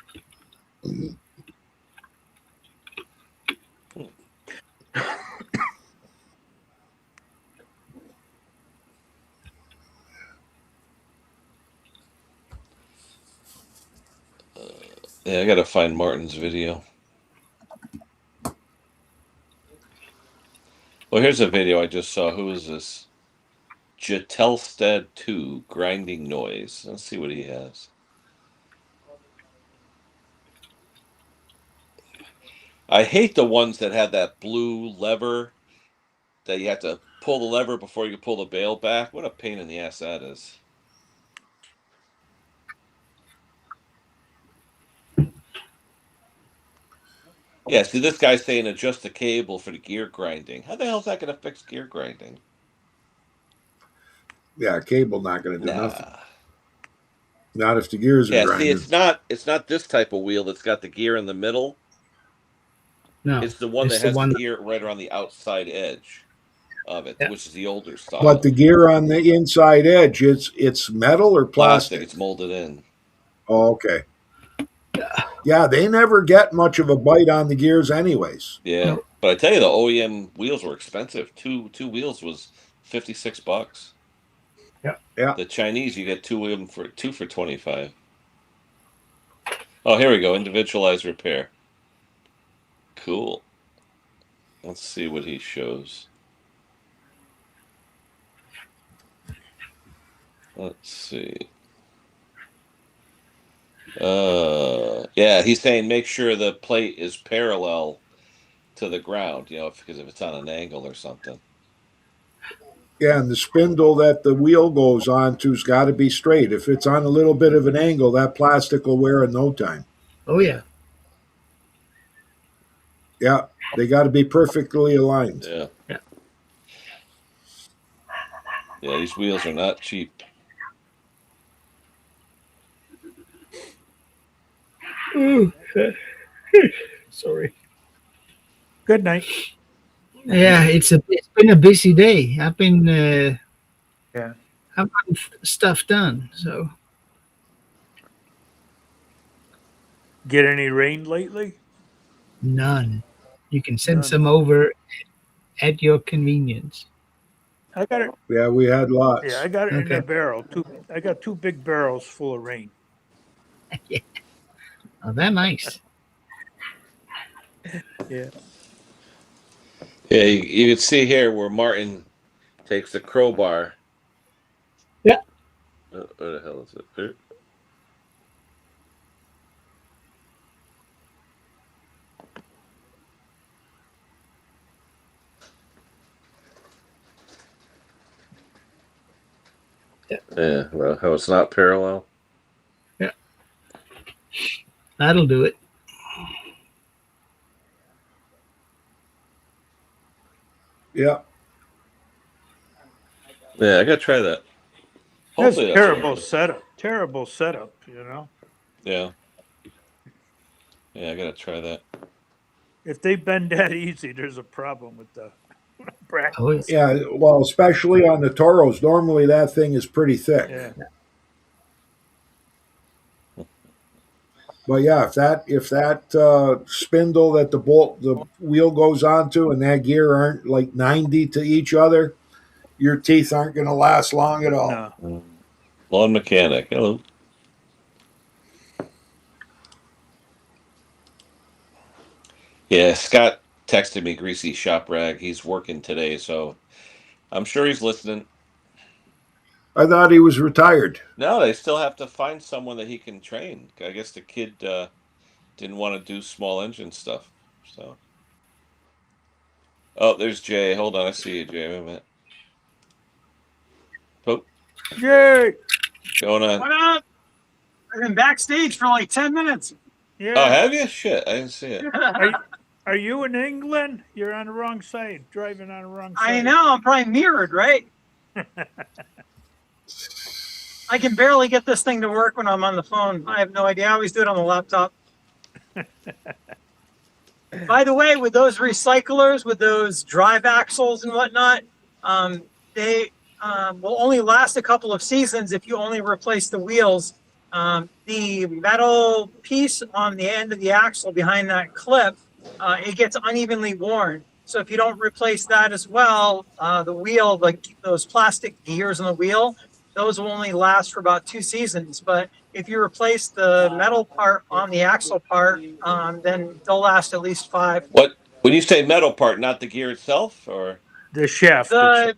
Yeah, I gotta find Martin's video. Well, here's a video I just saw. Who is this? Jatelstead 2 grinding noise. Let's see what he has. I hate the ones that have that blue lever that you have to pull the lever before you can pull the bail back. What a pain in the ass that is. Yeah, see, this guy's saying adjust the cable for the gear grinding. How the hell is that going to fix gear grinding? Yeah, cable not going to do nothing. Nah. Not if the gears are Yeah, see, grinding. it's not this type of wheel that's got the gear in the middle. No, It's the one that it's the has the one. gear right around the outside edge of it, Yeah. which is the older style. But the gear on the inside edge, it's metal or plastic, plastic? it's molded in. Oh, okay. Yeah, they never get much of a bite on the gears, anyways. Yeah, No. but I tell you, the OEM wheels were expensive. Two wheels was $56. Yeah. The Chinese, you get two of them for 25. Oh, here we go. Individualized repair. Cool. Let's see what he shows. Let's see. Yeah, he's saying make sure the plate is parallel to the ground, because if it's on an angle or something. Yeah, and the spindle that the wheel goes onto's got to be straight. If it's on a little bit of an angle, that plastic will wear in no time. Oh yeah. Yeah, they got to be perfectly aligned. Yeah. Yeah. Yeah, these wheels are not cheap. Ooh. Sorry. Good night. Yeah, it's been a busy day. I've been Yeah. I've gotten stuff done. So Get any rain lately? none. You can send None. some over at your convenience. I got it. Yeah, we had lots. Yeah, I got it in Okay. a barrel. I got 2 big barrels full of rain. Oh, they're nice. Yeah. Yeah, you can see here where Martin takes the crowbar. Yeah. Where the hell is it? Here. Yeah, well, how it's not parallel. That'll do it. Yeah. Yeah, I gotta try that. That's Hopefully terrible setup. Terrible setup, Yeah. Yeah, I gotta try that. If they bend that easy, there's a problem with the bracket. Oh yeah. Yeah, well, especially on the Toros. Normally that thing is pretty thick. Yeah. But yeah, if that spindle that the wheel goes onto and that gear aren't like 90 to each other, your teeth aren't going to last long at all. No. Lawn mechanic. Hello. Yeah, Scott texted me greasy shop rag. He's working today, so I'm sure he's listening. I thought he was retired. No, they still have to find someone that he can train. I guess the kid didn't want to do small engine stuff. So, oh, there's Jay. Hold on, I see you, Jay. Wait a minute. Oh, Yay! going on. What up? I've been backstage for like 10 minutes. Yeah. Oh, have you? Shit, I didn't see it. Are you in England? You're on the wrong side, driving on the wrong side. I know, I'm probably mirrored, right? I can barely get this thing to work when I'm on the phone. I have no idea. I always do it on the laptop. By the way, with those recyclers, with those drive axles and whatnot, they will only last a couple of seasons if you only replace the wheels. The metal piece on the end of the axle behind that clip, it gets unevenly worn. So if you don't replace that as well, the wheel, like those plastic gears on the wheel, those will only last for about 2 seasons. But if you replace the metal part on the axle part, then they'll last at least 5. What? When you say metal part, not the gear itself, or The shaft. The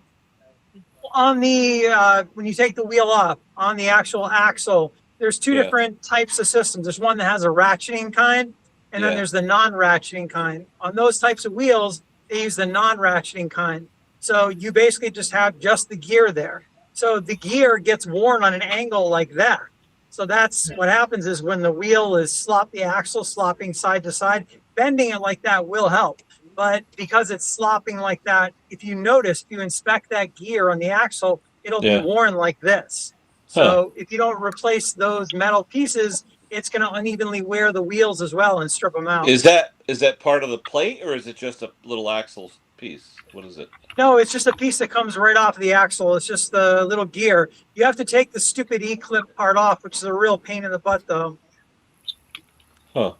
on the when you take the wheel off on the actual axle, there's 2 Yeah. different types of systems. There's one that has a ratcheting kind, and Yeah. then there's the non-ratcheting kind. On those types of wheels, they use the non-ratcheting kind. So you basically just have just the gear there. So the gear gets worn on an angle like that. So that's what happens is when the wheel is the axle slopping side to side, bending it like that will help. But because it's slopping like that, if you notice, if you inspect that gear on the axle, it'll Yeah. be worn like this. So if you don't replace those metal pieces, it's going to unevenly wear the wheels as well and strip them out. Is that part of the plate, or is it just a little axle piece? What is it? No, it's just a piece that comes right off the axle. It's just the little gear. You have to take the stupid E-clip part off, which is a real pain in the butt, though. Huh.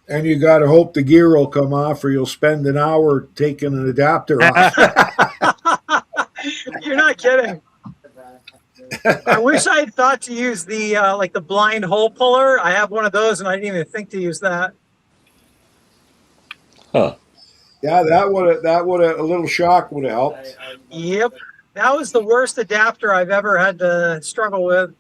And you got to hope the gear will come off, or you'll spend an hour taking an adapter off. You're not kidding. I wish I had thought to use the like the blind hole puller. I have one of those, and I didn't even think to use that. Huh. Yeah, that would a little shock would have helped. Yep, that was the worst adapter I've ever had to struggle with.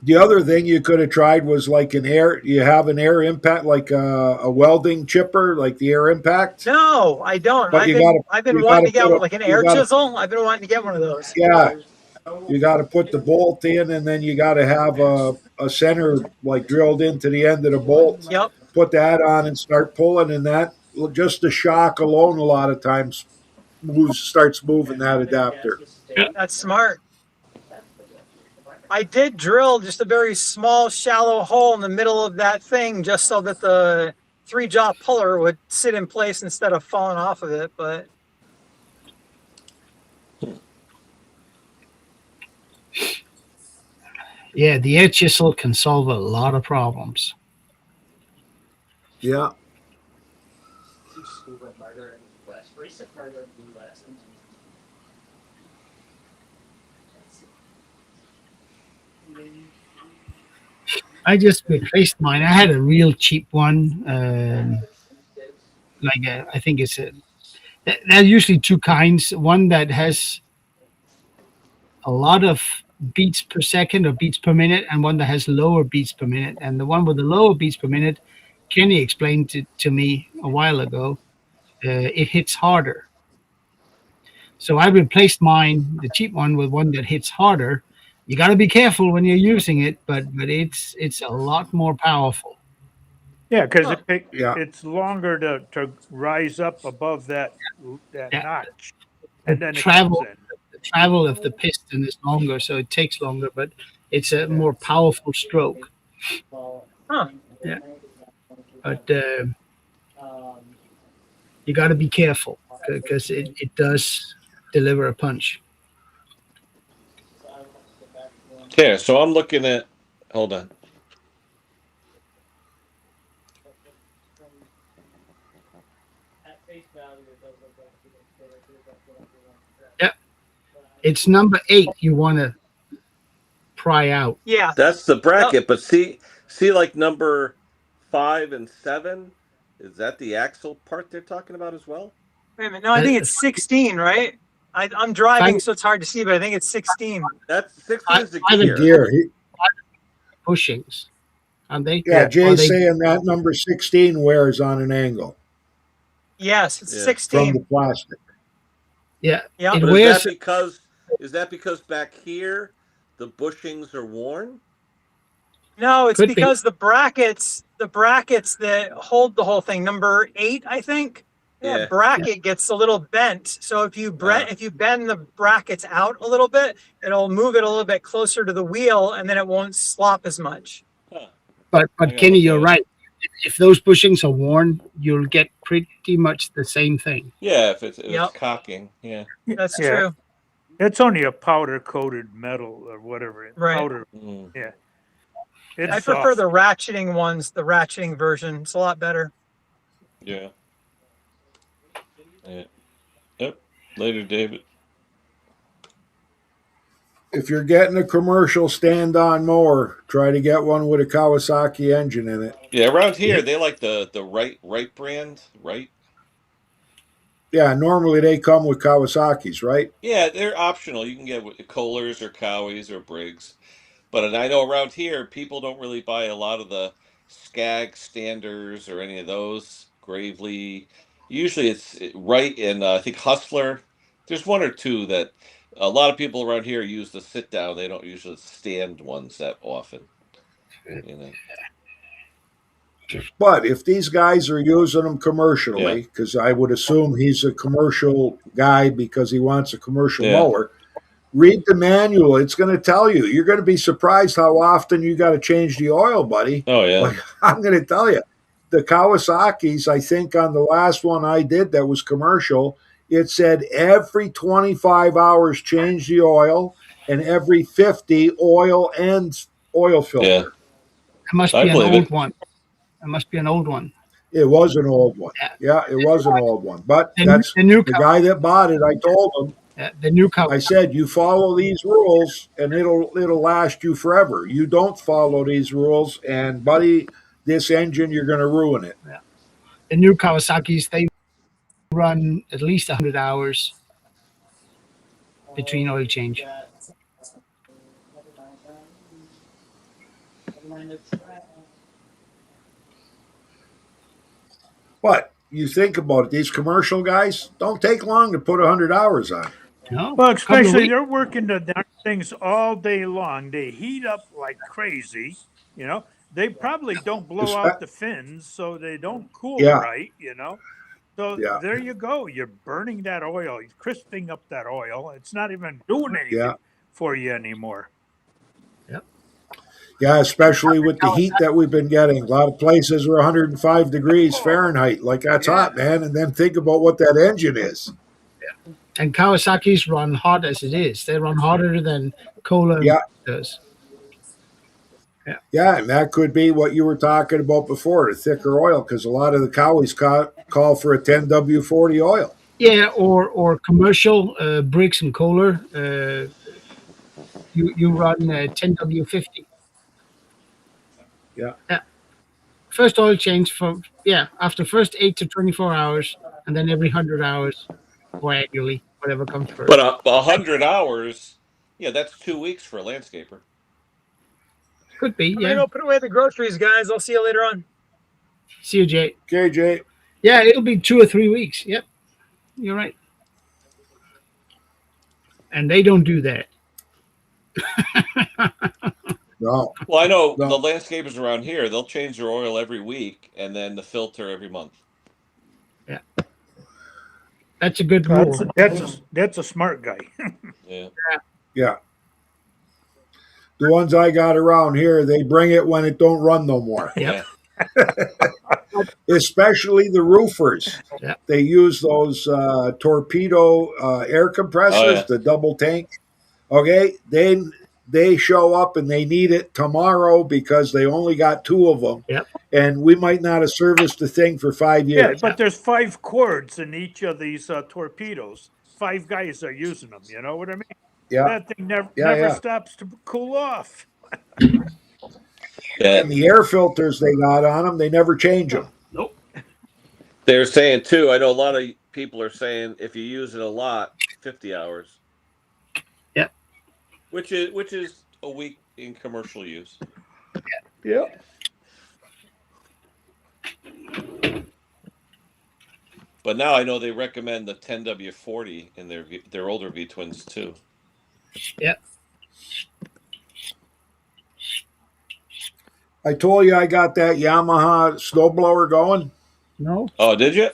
The other thing you could have tried was like you have an air impact, like a welding chipper, like the air impact. No, I don't. But I've been you wanting to gotta get put like an air chisel. I've been wanting to get one of those. Yeah, you got to put the bolt in, and then you got to have a center like drilled into the end of the bolt. Yep. Put that on and start pulling, and that just the shock alone a lot of times starts moving that adapter. That's smart. I did drill just a very small, shallow hole in the middle of that thing just so that the 3-jaw puller would sit in place instead of falling off of it. But Yeah, the air chisel can solve a lot of problems. Yeah. I just replaced mine. I had a real cheap one. I think it's there are usually two kinds. One that has a lot of beats per second or beats per minute, and one that has lower beats per minute. And the one with the lower beats per minute, Kenny explained to me a while ago, it hits harder. So I replaced mine, the cheap one, with one that hits harder. You got to be careful when you're using it, but it's a lot more powerful. Yeah, because Yeah. it's longer to rise up above that Yeah. notch, and then it Travel- comes in. The travel of the piston is longer, so it takes longer, but it's a more powerful stroke. huh. But you got to be careful because it does deliver a punch. Yeah, so I'm looking at. Hold on. It's number 8 you want to pry out. Yeah. That's the bracket, but see, like number 5 and 7. Is that the axle part they're talking about as well? Wait a minute. No, I think it's 16, right? I'm driving, so it's hard to see, but I think it's 16. That's 16 is the I think gear. Gear. Bushings, aren't they? Yeah, Are Jay's they- saying that number 16 wears on an angle Yes, it's Yeah. from 16. the plastic. Yeah, Yeah. it But wears. is that because back here the bushings are worn? No, it's Could be. because the brackets that hold the whole thing, number 8, I think. Yeah. That bracket gets a little bent. So if you bend the brackets out a little bit, it'll move it a little bit closer to the wheel, and then it won't slop as much. Huh. But I gotta Kenny, look you're at it. right. If those bushings are worn, you'll get pretty much the same thing. Yeah, if it's Yep. cocking. Yeah. That's Yeah. true. It's only a powder coated metal or whatever. Right. Powder. Mm. It's I prefer soft. the ratcheting ones, the ratcheting version. It's a lot better. Yeah. Yeah. Yep. Later, David. If you're getting a commercial stand-on mower, try to get one with a Kawasaki engine in it. Yeah, around here they like the right brand, right? Yeah, normally they come with Kawasaki's, right? Yeah, they're optional. You can get Kohlers or Cowies or Briggs. But I know around here people don't really buy a lot of the Skag Standers or any of those. Gravely. Usually it's right in I think Hustler. There's one or two that a lot of people around here use the sit down. They don't use the stand ones that often. You know. But if these guys are using them commercially, because I would assume he's a commercial guy because he wants a commercial Yeah. mower, Read the manual. It's going to tell you. You're going to be surprised how often you got to change the oil, buddy. Oh yeah. Like, I'm going to tell you, the Kawasaki's, I think on the last one I did that was commercial, it said every 25 hours change the oil, and every 50 oil and oil filter. Yeah. It must I be an believe old it. one. It must be an old one. It was an old one. Yeah. Yeah, it was an old one. But The, that's the new the guy that bought it. I told him, the new cow. I said, you follow these rules and it'll last you forever. You don't follow these rules, and buddy, this engine, you're going to ruin it. The new Kawasaki's, they run at least 100 hours between oil change. But you think about it, these commercial guys don't take long to put 100 hours on. No? Well, Couple of especially weeks. they're working the darn things all day long. They heat up like crazy. You know, they probably don't blow out the fins, so they don't cool Yeah. right. You know, so Yeah. there you go. You're burning that oil, you're crisping up that oil. It's not even doing anything Yeah. for you anymore. Yeah, especially with the heat that we've been getting. A lot of places are 105 degrees Fahrenheit. Like, that's hot, man. And then think about what that engine is. And Kawasaki's run hot as it is. They run hotter than Kohler Yeah. does. Yeah, and that could be what you were talking about before, the thicker oil, because a lot of the Cowies call for a 10W40 oil. Yeah, or commercial Briggs and Kohler. You run 10W50. Yeah. First oil change after first 8 to 24 hours, and then every 100 hours, or annually, whatever comes first. But 100 hours, yeah, that's 2 weeks for a landscaper. Could be, I'm gonna yeah. go put away the groceries, guys. I'll see you later on. See you, Jay. KJ, Yeah, it'll be 2 or 3 weeks. Yep, you're right. And they don't do that. no. Well, I know No. the landscapers around here, they'll change their oil every week and then the filter every month. That's a good rule. That's a smart guy. Yeah. Yeah. The ones I got around here, they bring it when it don't run no more. Yep. Especially the roofers. Yeah. They use those torpedo air compressors, Oh, yeah. the double tank. Okay, they show up and they need it tomorrow because they only got 2 of them. Yep. And we might not have serviced the thing for 5 Yeah, years. but there's 5 cords in each of these torpedoes. 5 guys are using them. You know what I mean? Yeah. That thing never Yeah. stops to cool off. Yeah. And the air filters they got on them, they never change them. They're saying too, I know a lot of people are saying if you use it a lot, 50 hours. Yep. Which is a week in commercial use. Yeah. But now I know they recommend the 10W40 in their older V twins too. Yep. I told you I got that Yamaha snowblower going. No? Oh, did you?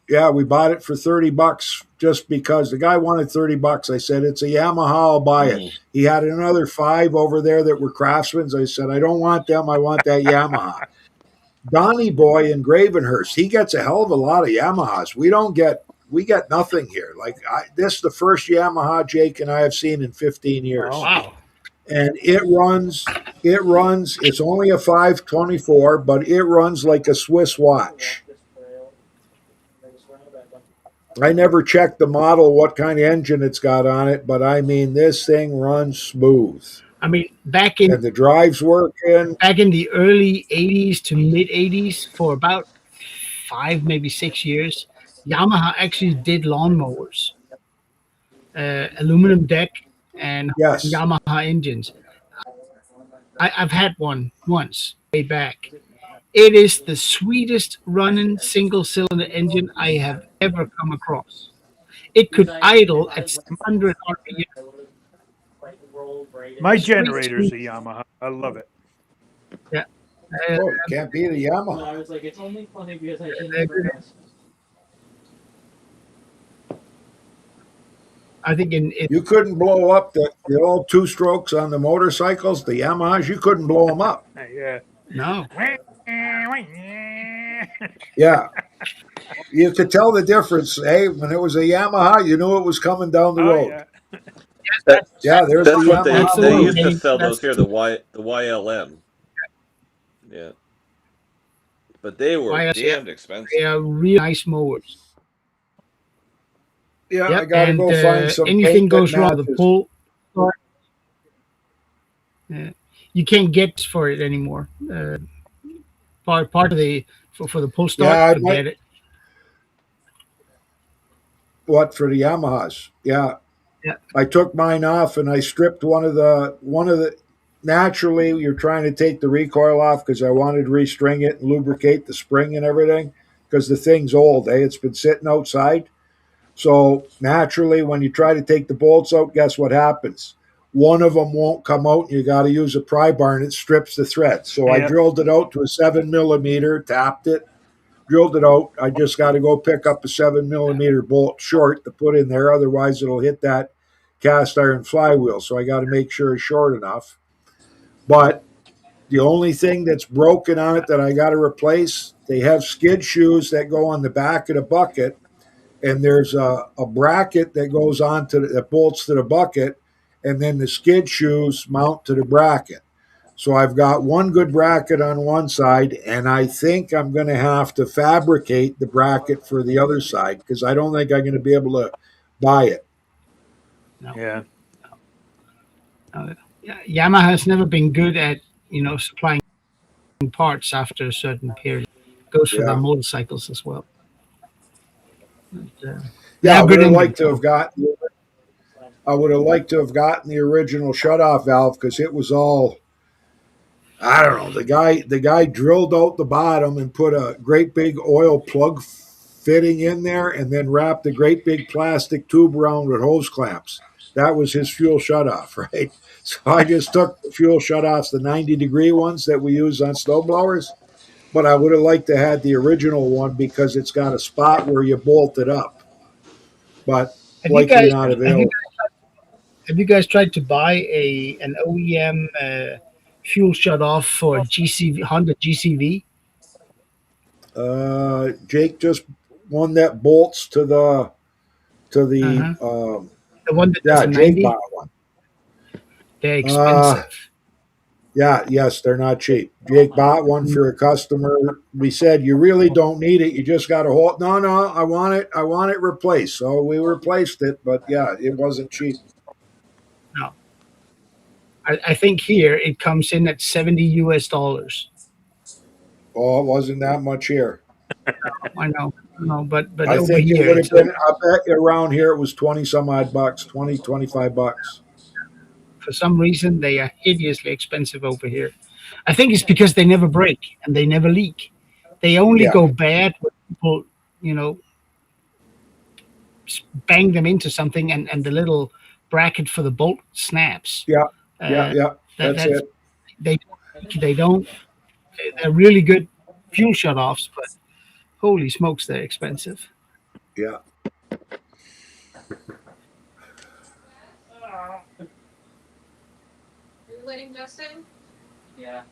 Yeah, we bought it for $30 just because the guy wanted $30. I said, it's a Yamaha, I'll buy it. He had another 5 over there that were Craftsman's. I said, I don't want them. I want that Yamaha. Donnie Boy in Gravenhurst, he gets a hell of a lot of Yamahas. We get nothing here. Like this is the first Yamaha Jake and I have seen in 15 years. Oh, wow. And it runs, it's only a 524, but it runs like a Swiss watch. I never checked the model, what kind of engine it's got on it, but I mean, this thing runs smooth. I mean, back in And the drive's working. the early 80s to mid 80s, for about 5, maybe 6 years, Yamaha actually did lawnmowers, aluminum deck, and Yes. Yamaha engines. I've had one once way back. It is the sweetest running single cylinder engine I have ever come across. It could idle at 700 RPM. My generator's a Yamaha. I love it. Yeah. Oh, it can't be the Yamaha. I was like, it's only funny because I they're didn't good. ask. I think in You couldn't blow up the old two strokes on the motorcycles, the Yamahas. You couldn't blow them up. Yeah. no, Yeah, you could tell the difference. Hey, when it was a Yamaha, you knew it was coming down the Oh road. yeah. That, Yeah, there's that's the what they Yamaha. Absolutely. used to sell That's those here, the YLM. Yeah, but they were YLM. damned expensive. they are really nice mowers. Yeah, I Yep, got to and go find some anything paint that goes wrong with the matches. pull, you can't get for it anymore. Part of the for the pull start, Yeah, I forget might. it. What for the Yamahas? Yeah, Yeah. I took mine off and I stripped one of the. Naturally, you're trying to take the recoil off because I wanted to restring it and lubricate the spring and everything because the thing's old. It's been sitting outside. So naturally, when you try to take the bolts out, guess what happens? One of them won't come out, and you got to use a pry bar, and it strips the thread. So I Yeah. drilled it out to a 7 millimeter, tapped it, drilled it out. I just got to go pick up a 7 millimeter bolt short to put in there, otherwise it'll hit that cast iron flywheel. So I got to make sure it's short enough. But the only thing that's broken on it that I got to replace, they have skid shoes that go on the back of the bucket, and there's a bracket that goes on to that bolts to the bucket, and then the skid shoes mount to the bracket. So I've got one good bracket on one side, and I think I'm going to have to fabricate the bracket for the other side because I don't think I'm going to be able to buy it. Yeah. Yamaha has never been good at supplying parts after a certain period. Goes for Yeah. their motorcycles as well. But, Yeah, I have would good have liked to inventory. have gotten. I would have liked to have gotten the original shutoff valve because it was all. I don't know. The guy drilled out the bottom and put a great big oil plug fitting in there, and then wrapped a great big plastic tube around with hose clamps. That was his fuel shutoff, right? So I just took the fuel shutoffs, the 90-degree ones that we use on snowblowers, but I would have liked to have the original one because it's got a spot where you bolt it up. But Have you likely guys not have available. you guys tried to buy an OEM fuel shut off for GCV Honda GCV? Jake just one that bolts to the The one that does yeah, a Jake 90? bought one. They're expensive. Yeah, yes, they're not cheap. Jake bought one for a customer. We said you really don't need it. You just got to hold. No, I want it. I want it replaced. So we replaced it, but yeah, it wasn't cheap. No. I think here it comes in at $70. Oh, it wasn't that much here. I know, but I over think it here would have it's been. I bet around here it was 20 some odd bucks, 20, 25 bucks. for some reason they are hideously expensive over here. I think it's because they never break and they never leak. They only Yeah. go bad when people, bang them into something and the little bracket for the bolt snaps. Yeah, Uh, yeah. That's it. They don't. They're really good fuel shutoffs, but holy smokes, they're expensive. Yeah. Are you letting Justin? Yeah.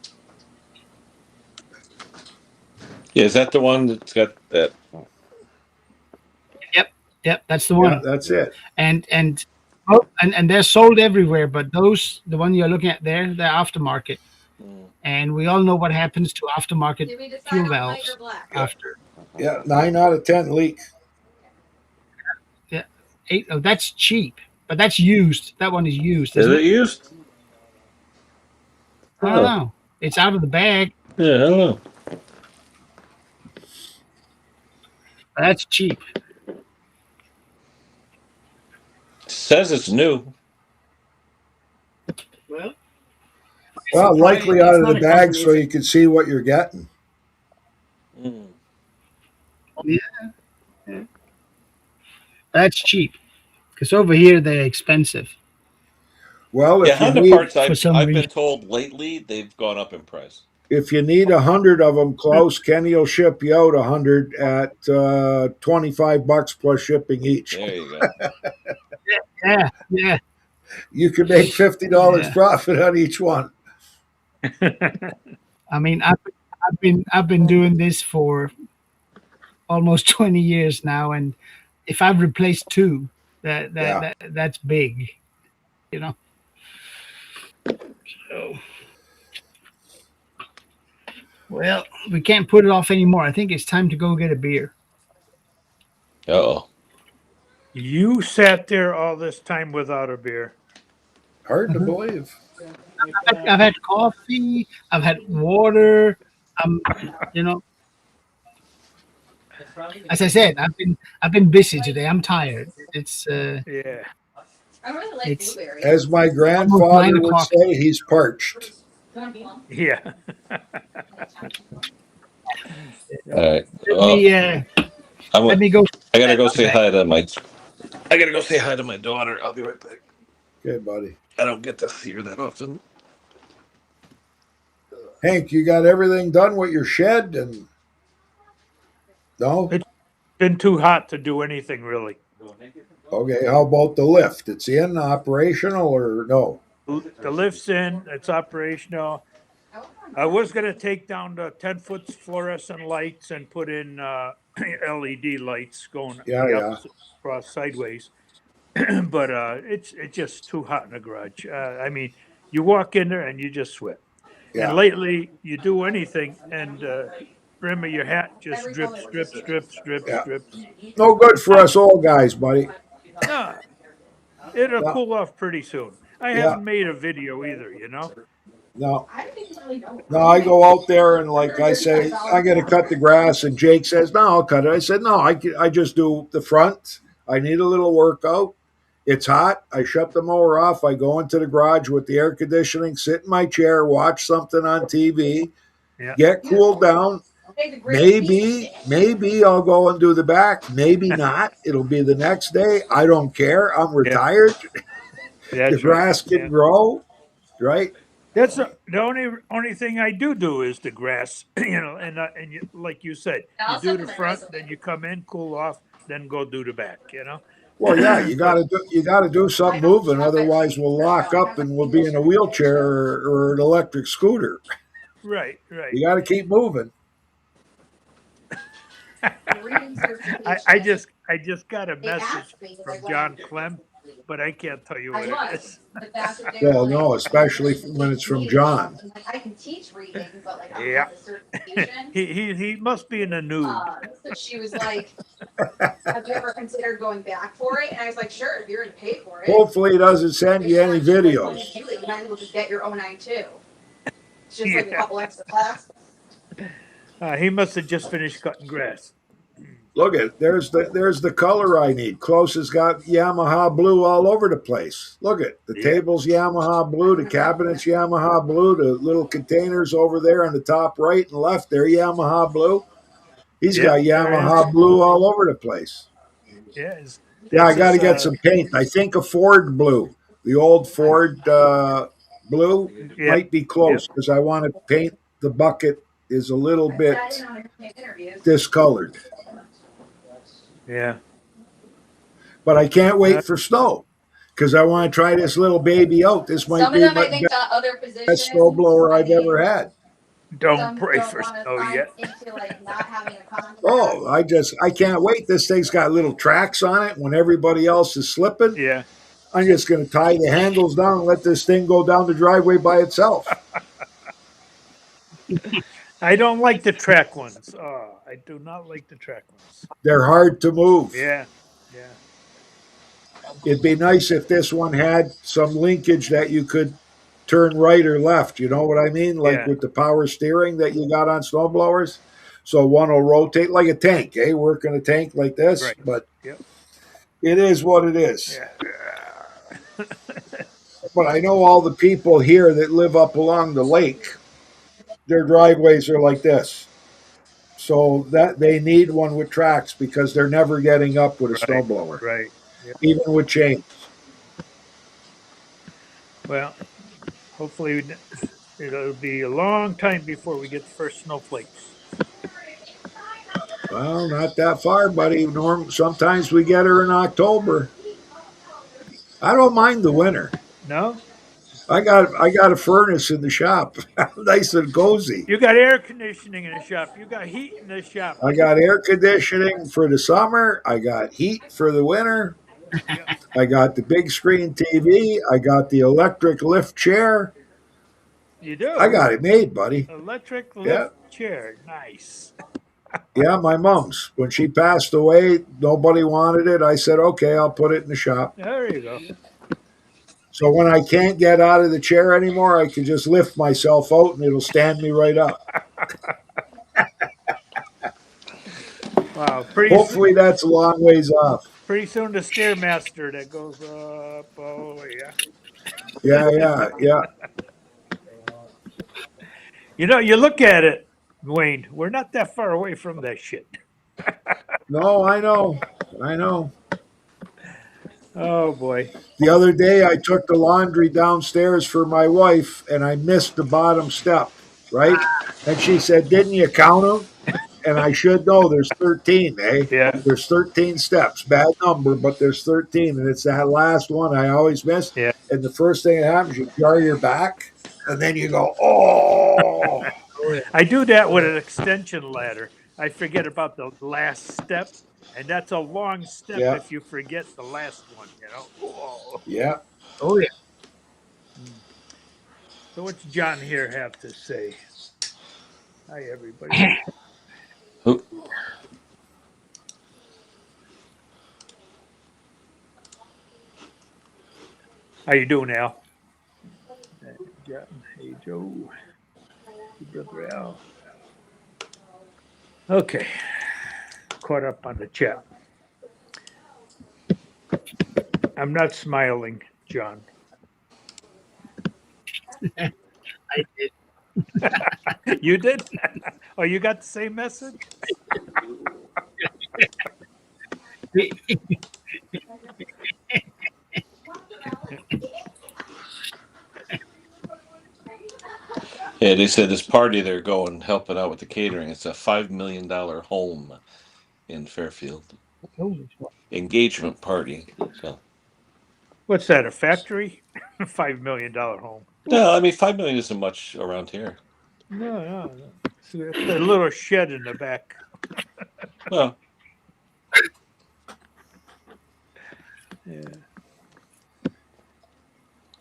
Yeah, is that the one that's got that? Yep, that's the Yeah, one. that's it. And they're sold everywhere, but the one you're looking at there, they're aftermarket. And we all know what happens to aftermarket Did we decide fuel on white valves or black? after Yeah, 9 out of 10 leak. 8. Oh, that's cheap, but that's used. That one is used. Is Isn't it used? I don't know. It's out of the bag. Yeah, I don't know. But that's cheap. Says it's new. Well, Well, likely it's out of not the a bag company, so you can see what you're getting. that's cheap. Because over here they're expensive. Well, Yeah, if you Honda need parts. for some I've been reason. told lately they've gone up in price. if you need 100 of them close, Kenny will ship you out 100 at $25 plus shipping each. There you go. Yeah. You can make $50 Yeah. profit on each one. I mean, I've been doing this for almost 20 years now, and if I've replaced two, Yeah. that's big, you know. So, well, we can't put it off anymore. I think it's time to go get a beer. Uh-oh. You sat there all this time without a beer. Hard to believe. I've had coffee. I've had water. You know, as I said, I've been busy today. I'm tired. It's Yeah. I really like It's- blueberries. As my Almost grandfather 9 would o'clock. say, he's parched. Yeah. All right. let I'm, me go. I gotta go say hi to my. I gotta go say hi to my daughter. I'll be right back. Okay, buddy. I don't get to see her that often. Hank, you got everything done with your shed and no? Been too hot to do anything really. Okay, how about the lift? It's in operational or no? The lift's in, it's operational. I was gonna take down the 10-foot fluorescent lights and put in LED lights going Yeah, the yeah. opposite across sideways. But it's just too hot in the garage. I mean, you walk in there and you just sweat. Yeah. And lately, you do anything and brim of your hat just drips, Yeah. drips. No good for us old guys, buddy. Nah, it'll Yeah. cool off pretty soon. I Yeah. haven't made a video either, you know? No. No, I go out there and like I say, I got to cut the grass, and Jake says, "No, I'll cut it." I said, "No, I just do the front. I need a little workout. It's hot. I shut the mower off. I go into the garage with the air conditioning, sit in my chair, watch something on TV, Yeah. get cooled down. Maybe I'll go and do the back. Maybe not. It'll be the next day. I don't care. I'm retired. The That's grass right. can grow, right? That's the only thing I do is the grass, you know, and you, like you said, you do the front, then you come in, cool off, then go do the back, you know. Well, yeah, you got to do something moving. Otherwise, we'll lock up and we'll be in a wheelchair or an electric scooter. Right. You got to keep moving. I just got a message from John Clem, but I can't tell you what it is. Well, no, especially when it's from John. I can teach reading, but like I Yeah. don't have the certification. He must be in the nude. So she was like, "Have you ever considered going back for it?" And I was like, "Sure, if you're going to pay for it." Hopefully, he doesn't send you any videos. You might as well just get your own eye too. It's just like a Yeah. couple extra classes. He must have just finished cutting grass. Look at there's the color I need. Close has got Yamaha blue all over the place. Look at the Yeah. table's Yamaha blue, the cabinet's Yamaha blue, the little containers over there on the top right and left, they're Yamaha blue. He's Yeah, got there Yamaha is. blue all over the place. Yeah. Yeah, I this got to is, get some paint. I think a Ford blue, the old Ford blue, Yeah. might be close because I want to paint the bucket is a little bit I didn't understand interviews. discolored. Yeah. But I can't wait for snow because I want to try this little baby out. This might Some be of them, I my think, got other positions. best snowblower I've ever had. Don't Some pray don't for wanna snow sign yet. into, like, not having a contract. Oh, I can't wait. This thing's got little tracks on it when everybody else is slipping. Yeah. I'm just going to tie the handles down and let this thing go down the driveway by itself. I don't like the track ones. Oh, I do not like the track ones. They're hard to move. Yeah. It'd be nice if this one had some linkage that you could turn right or left. You know what I mean? Like Yeah. with the power steering that you got on snowblowers. So one will rotate like a tank, working a tank like this. Right. But Yep. it is what it is. Yeah. But I know all the people here that live up along the lake, their driveways are like this. So that they need one with tracks because they're never getting up with a Right. snowblower, Right. even with chains. Well, hopefully it'll be a long time before we get the first snowflakes. Well, not that far, buddy. Sometimes we get her in October. I don't mind the winter. No? I got a furnace in the shop, nice and cozy. You got air conditioning in the shop. You got heat in the shop. I got air conditioning for the summer. I got heat for the winter. Yeah. I got the big screen TV. I got the electric lift chair. You do? I got it made, buddy. Electric lift Yeah. chair. Nice. Yeah, my mom's. When she passed away, nobody wanted it. I said, okay, I'll put it in the shop. There you go. So when I can't get out of the chair anymore, I can just lift myself out and it'll stand me right up. Wow. Hopefully that's a long ways off. Pretty soon the Stairmaster that goes up. Oh, yeah. Yeah. You know, you look at it, Wayne, we're not that far away from that shit. No, I know. Oh, boy. The other day I took the laundry downstairs for my wife and I missed the bottom step, right? And she said, didn't you count them? And I should know there's 13, eh? Yeah. There's 13 steps. Bad number, but there's 13. And it's that last one I always miss. Yeah. And the first thing that happens, you jar your back and then you go, oh. I do that with an extension ladder. I forget about the last step, and that's a long step Yeah. if you forget the last one, you know? Whoa. Yeah. Oh yeah. So what's John here have to say? Hi, everybody. Who- How you doing, Al? Hey, John. Hey, Joe. Hey, Brother Al. Okay. Caught up on the chat. I'm not smiling, John. I did. You did? Oh, you got the same message? Yeah, they said this party they're going helping out with the catering. It's a $5 million home in Fairfield. Engagement party. So What's that, a factory? $5 million home. no, I mean $5 million isn't much around here. No. See, it's a little shed in the back. Well, Yeah.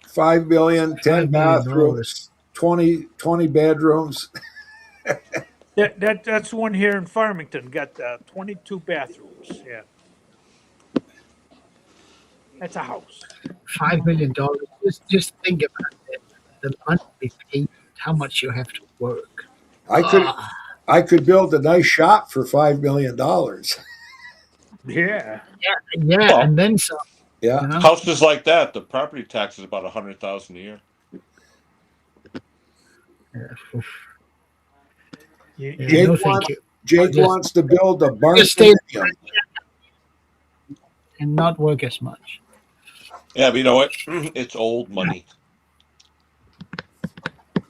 5 million, 10 $5 million. bathrooms, 20 bedrooms. That's one here in Farmington. Got 22 bathrooms. Yeah. That's a house. $5 million. Just think about it. The monthly payment, how much you have to work. I could build a nice shop for $5 million. Yeah. Yeah, Well, and then some. Yeah. You know? houses like that, the property tax is about $100,000 a year. Yeah, oof. You- Yeah, Jake no, thank wants- you. Jake Just- wants to build a barn Just stay dominium. and not work as much. Yeah, but you know what? It's old money.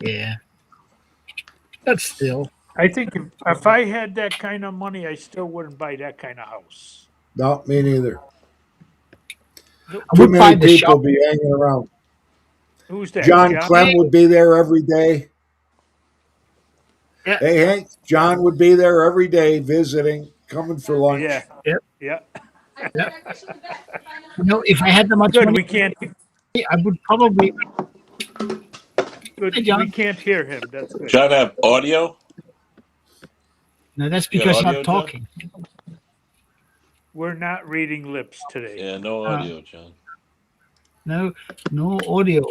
Yeah. But still. I think if I had that kind of money, I still wouldn't buy that kind of house. No, me neither. I Too would buy many the people shop. be hanging around. Who's that? John Clem would be there every day. Yeah. Hey, Hank, John would be there every day visiting, coming for lunch. Yeah. Yep. Yeah. You know, if I had that much Good. money, We can't. I would probably. Good. Hey, John. We can't hear him. That's good. John have audio? No, that's You got because I'm audio, not John? talking. We're not reading lips today. Yeah, no audio, John. No audio.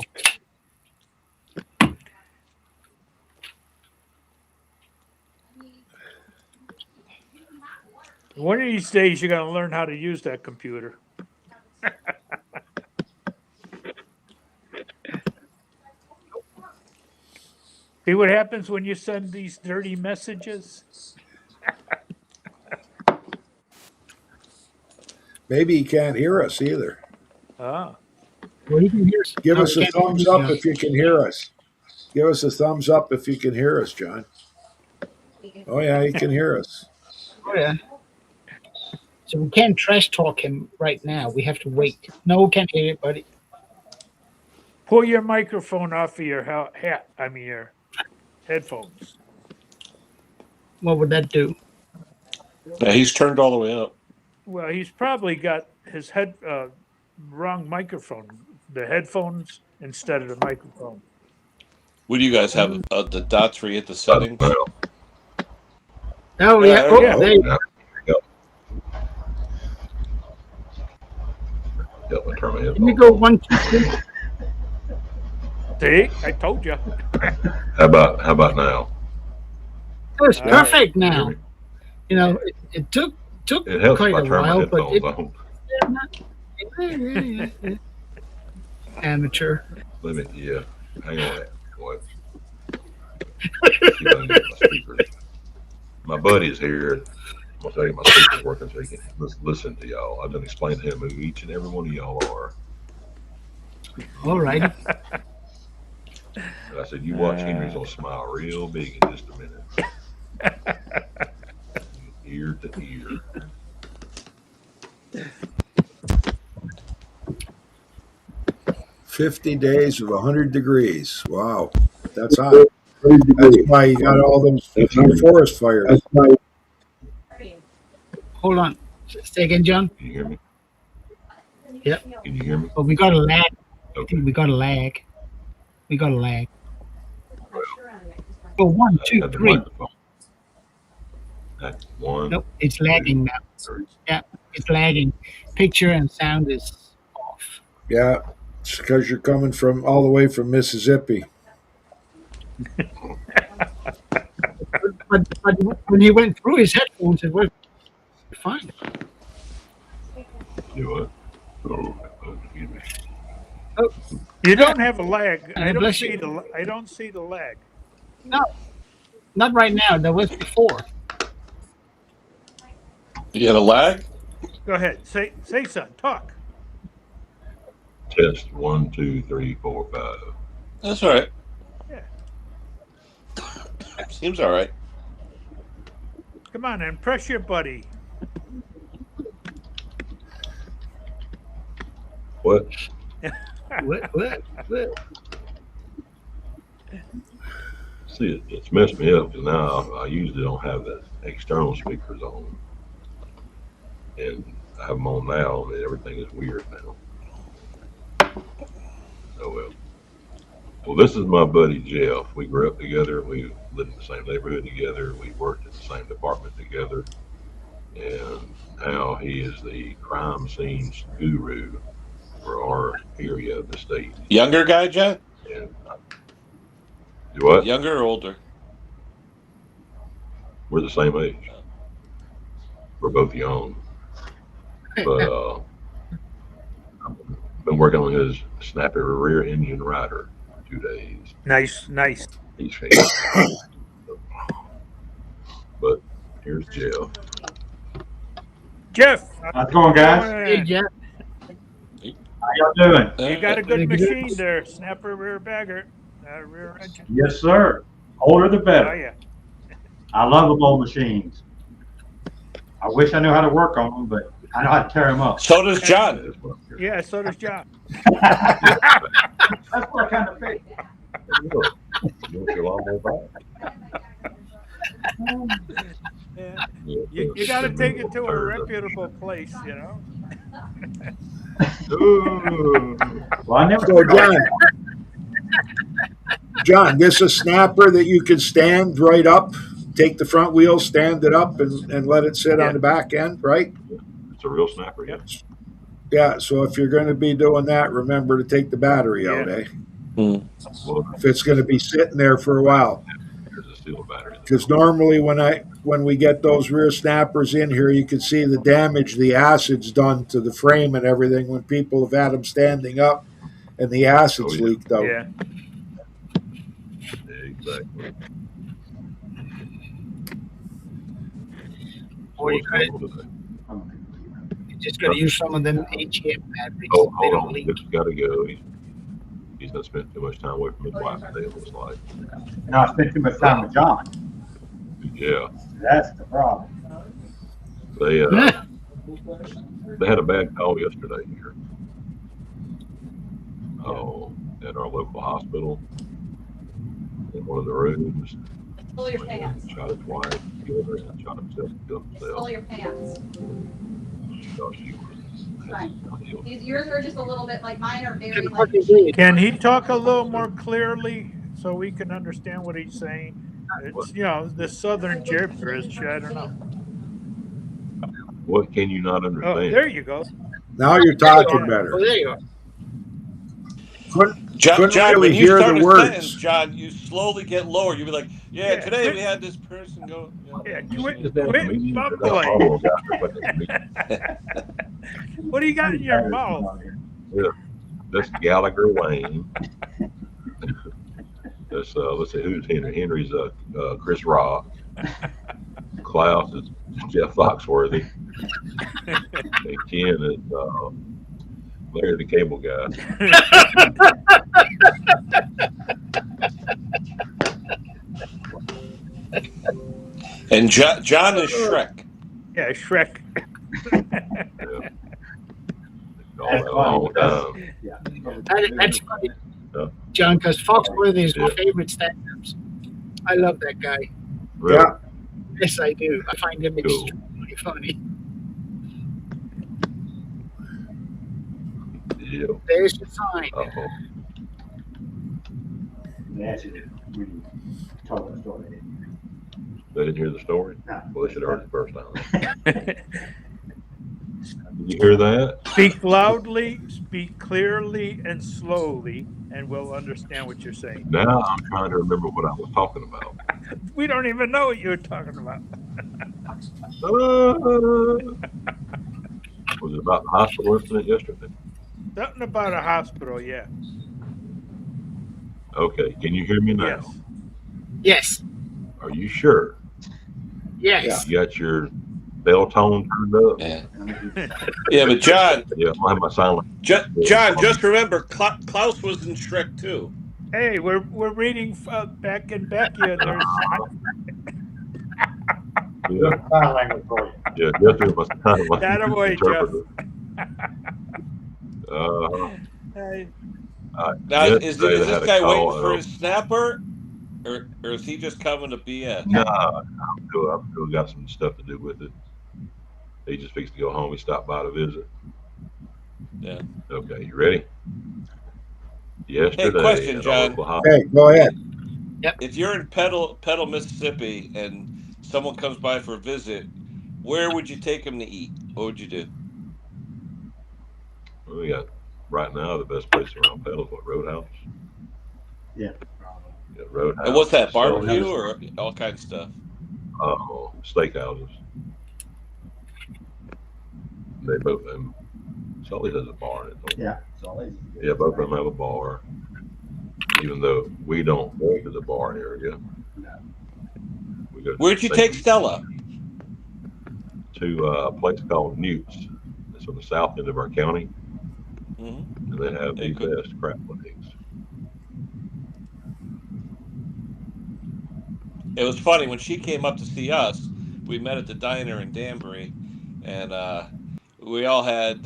One of these days, you're going to learn how to use that computer. See what happens when you send these dirty messages? Maybe he can't hear us either. Ah, Well, you can hear. Give No, us a you can't thumbs hear up me. if you can hear us. Give us a thumbs up if you can hear us, John. Oh, yeah, he can hear us. Oh, yeah. So we can't trash talk him right now. We have to wait. No, we can't hear it, buddy. Pull your microphone off of your hat. I mean your headphones. What would that do? Yeah, he's turned all the way up. Well, he's probably got his wrong microphone. The headphones instead of the microphone. What do you guys have? The dots where you hit the settings? Oh, Yeah, yeah. Oh, yeah. there you Yep, I turn my Let me go 1, 2, 3. See, I told you. How about now? Oh, it's All right. perfect now. You know, it took It helps if quite I a turn my while, but headphones it. on. Amateur. Let me, yeah, hang on. What? See if I can get my speakers. My buddy's here. I'm gonna tell you my speaker's working so he can listen to y'all. I've been explaining to him who each and every one of y'all are. All right. And I said, you watch Henry's gonna smile real big in just a minute. Ear to ear. $50 days of 100 degrees. Wow, that's hot. That's why you got all those forest fires. Hold on. Say again, John. Can you hear me? Yep. Can you hear me? But we got a lag. I Okay. think we got a lag. We got a lag. Oh, 1, 2, At the 3. microphone. At 1, Nope, it's lagging now. 3. Yeah, it's lagging. Picture and sound is off. Yeah, it's because you're coming from all the way from Mississippi. But when he went through his headphones, it worked fine. Do what? Oh, excuse me. You don't have a lag. I bless you. I don't see the lag. No, not right now. There was before. You got a lag? Go ahead. Say something. Talk. Test 1, 2, 3, 4, 5. That's all right. Yeah. Seems all right. Come on, impress your buddy. What? What? See, it's messed me up because now I usually don't have the external speakers on, and I have them on now, and everything is weird now. Oh well. Well, this is my buddy Jeff. We grew up together. We lived in the same neighborhood together. We worked in the same department together, and now he is the crime scenes guru for our area of the state. Younger guy, John? And do what? Younger or older? We're the same age. We're both young. But I've been working on his snappy rear engine rider for 2 days. Nice. He's fantastic. But here's Jeff. Jeff. How's it going, guys? Hey, Jeff. How y'all doing? You got a Very good good. machine there. Snapper rear bagger. Rear engine. Yes, sir. Older the Oh, better. yeah. I love them old machines. I wish I knew how to work on them, but I know how to tear them up. So does John. That's what I'm here. Yeah, so does John. That's what I kind of think. You want your lawnmower back? Yeah. Yeah, You got to send take me it to a tires up. reputable place, you know? Ooh. Well, I never. So, John, this is snapper that you can stand right up, take the front wheel, stand it up, and let it sit Yeah. on the back end, right? It's a real snapper. Yep. Yes. Yeah, so if you're going to be doing that, remember to take the battery out, eh? Well, If it's going to be sitting there for a while. here's a steel battery. Because normally when we get those rear snappers in here, you can see the damage the acid's done to the frame and everything when people have had them standing up and the acid's Oh, yeah. leaked out. Yeah. Exactly. Or you just got to use some of them AGM batteries. Oh, They hold don't on. leak. He's got to go. He's not spent too much time away from his wife today, it looks like. No, I spent too much time with John. Yeah. That's the problem. They, They had a bad call yesterday here. At our local hospital, in one of the rooms, Pull your man pants. shot his wife, killed her, and shot himself, killed himself. Pull your pants. Because she was ill. Yours are just a little bit like mine are very Can like. hardly read. Can he talk a little more clearly so we can understand what he's saying? It's, the southern gibberish, I don't know. What can you not Oh, understand? there you go. Now you're talking Yeah. better. Oh, there you are. John, Couldn't John really when you hear start the a words. sentence, John, you slowly get lower. You'll be like, Yeah, today quit- we had this person go. Yeah, Just quit that comedian, mumbling. that Apollo guy, but the comedian. What do you got in your mouth? That's Gallagher Wayne. That's let's see, who's Henry? Henry's Chris Rock. Klaus is Jeff Foxworthy. And Ken is Larry the Cable Guy. And John is Shrek. Yeah, Shrek. All that long time. That's funny, Yeah. John, because Foxworthy is my Yeah. favorite stand-ups. I love that guy. Really? Yeah. Yes, I do. I find him Cool. extremely funny. Yeah. There's the sign. Uh-oh. Nancy did really tell that story. They didn't hear the story? No. Well, they should have heard it the first time. Did you hear that? Speak loudly, speak clearly and slowly, and we'll understand what you're saying. Now I'm trying to remember what I was talking about. We don't even know what you're talking about. Was it about the hospital incident yesterday? Something about a hospital, yeah. Okay, can you hear me now? Yes. Yes. Are you sure? Yes. You got your bell tone turned up? Yeah. Yeah, but John, Yeah, I have my silent. John, just remember, Klaus was in Shrek too. Hey, we're reading back in Becky. There's Yeah, Sign language for you. yeah, Jeffrey was kind of like That an away, interpreter. hey, Now, is yesterday they this had a guy call, waiting for his snapper, or is he just coming to BS? No, I've still got some stuff to do with it. He just fixed to go home. He stopped by to visit. Yeah. Okay, you ready? Yesterday, question, at a John. local hospital- Hey, go ahead. If you're in Petal, Mississippi, and someone comes by for a visit, where would you take them to eat? What would you do? we got right now the best place around Petal is what, Roadhouse. Yeah. Yeah, Roadhouse. And what's that, Sully's. barbecue or all kinds of stuff? Steakhouses. They both them. Sully's has a bar in it. Don't Yeah. So Yeah, both of them have a bar. Even though we don't go to the bar area. We go to Where'd you the take steak- Stella? To a place called Newt's. It's on the south end of our county, hmm and they have Hey, the good. best crab legs. It was funny when she came up to see us. We met at the diner in Danbury, and we all had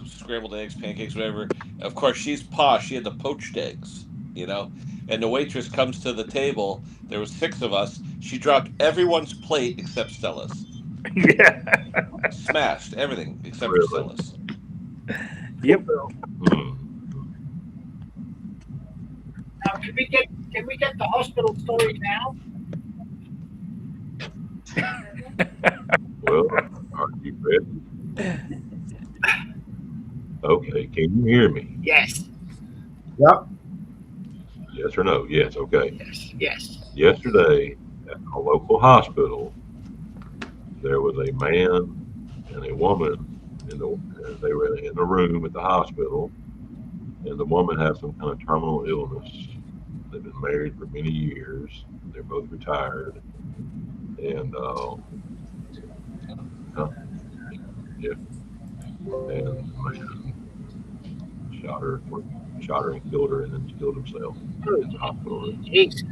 scrambled eggs, pancakes, whatever. Of course, she's posh. She had the poached eggs, And the waitress comes to the table. There was 6 of us. She dropped everyone's plate except Stella's. yeah. Smashed everything except Really? for Stella's. Yep. Hmm. Now, can we get the hospital story now? Well, are you ready? Okay, can you hear me? Yes. Yep. Yes or no? Yes, okay. Yes. Yes. Yesterday at a local hospital, there was a man and a woman they were in a room at the hospital, and the woman had some kind of terminal illness. They've been married for many years. They're both retired, and and the man shot her and killed her, and then killed himself in the hospital room. Jesus.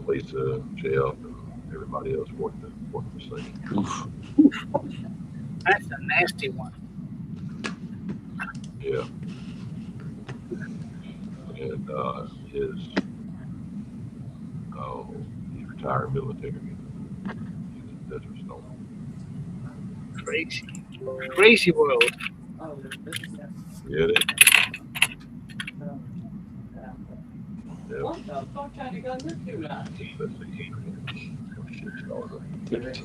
Lisa, Jeff, and everybody else worked the same. Oof. That's a nasty one. Yeah. And he's retired military. He's a Desert Storm. Crazy. Crazy world. Yeah, it is. Yeah.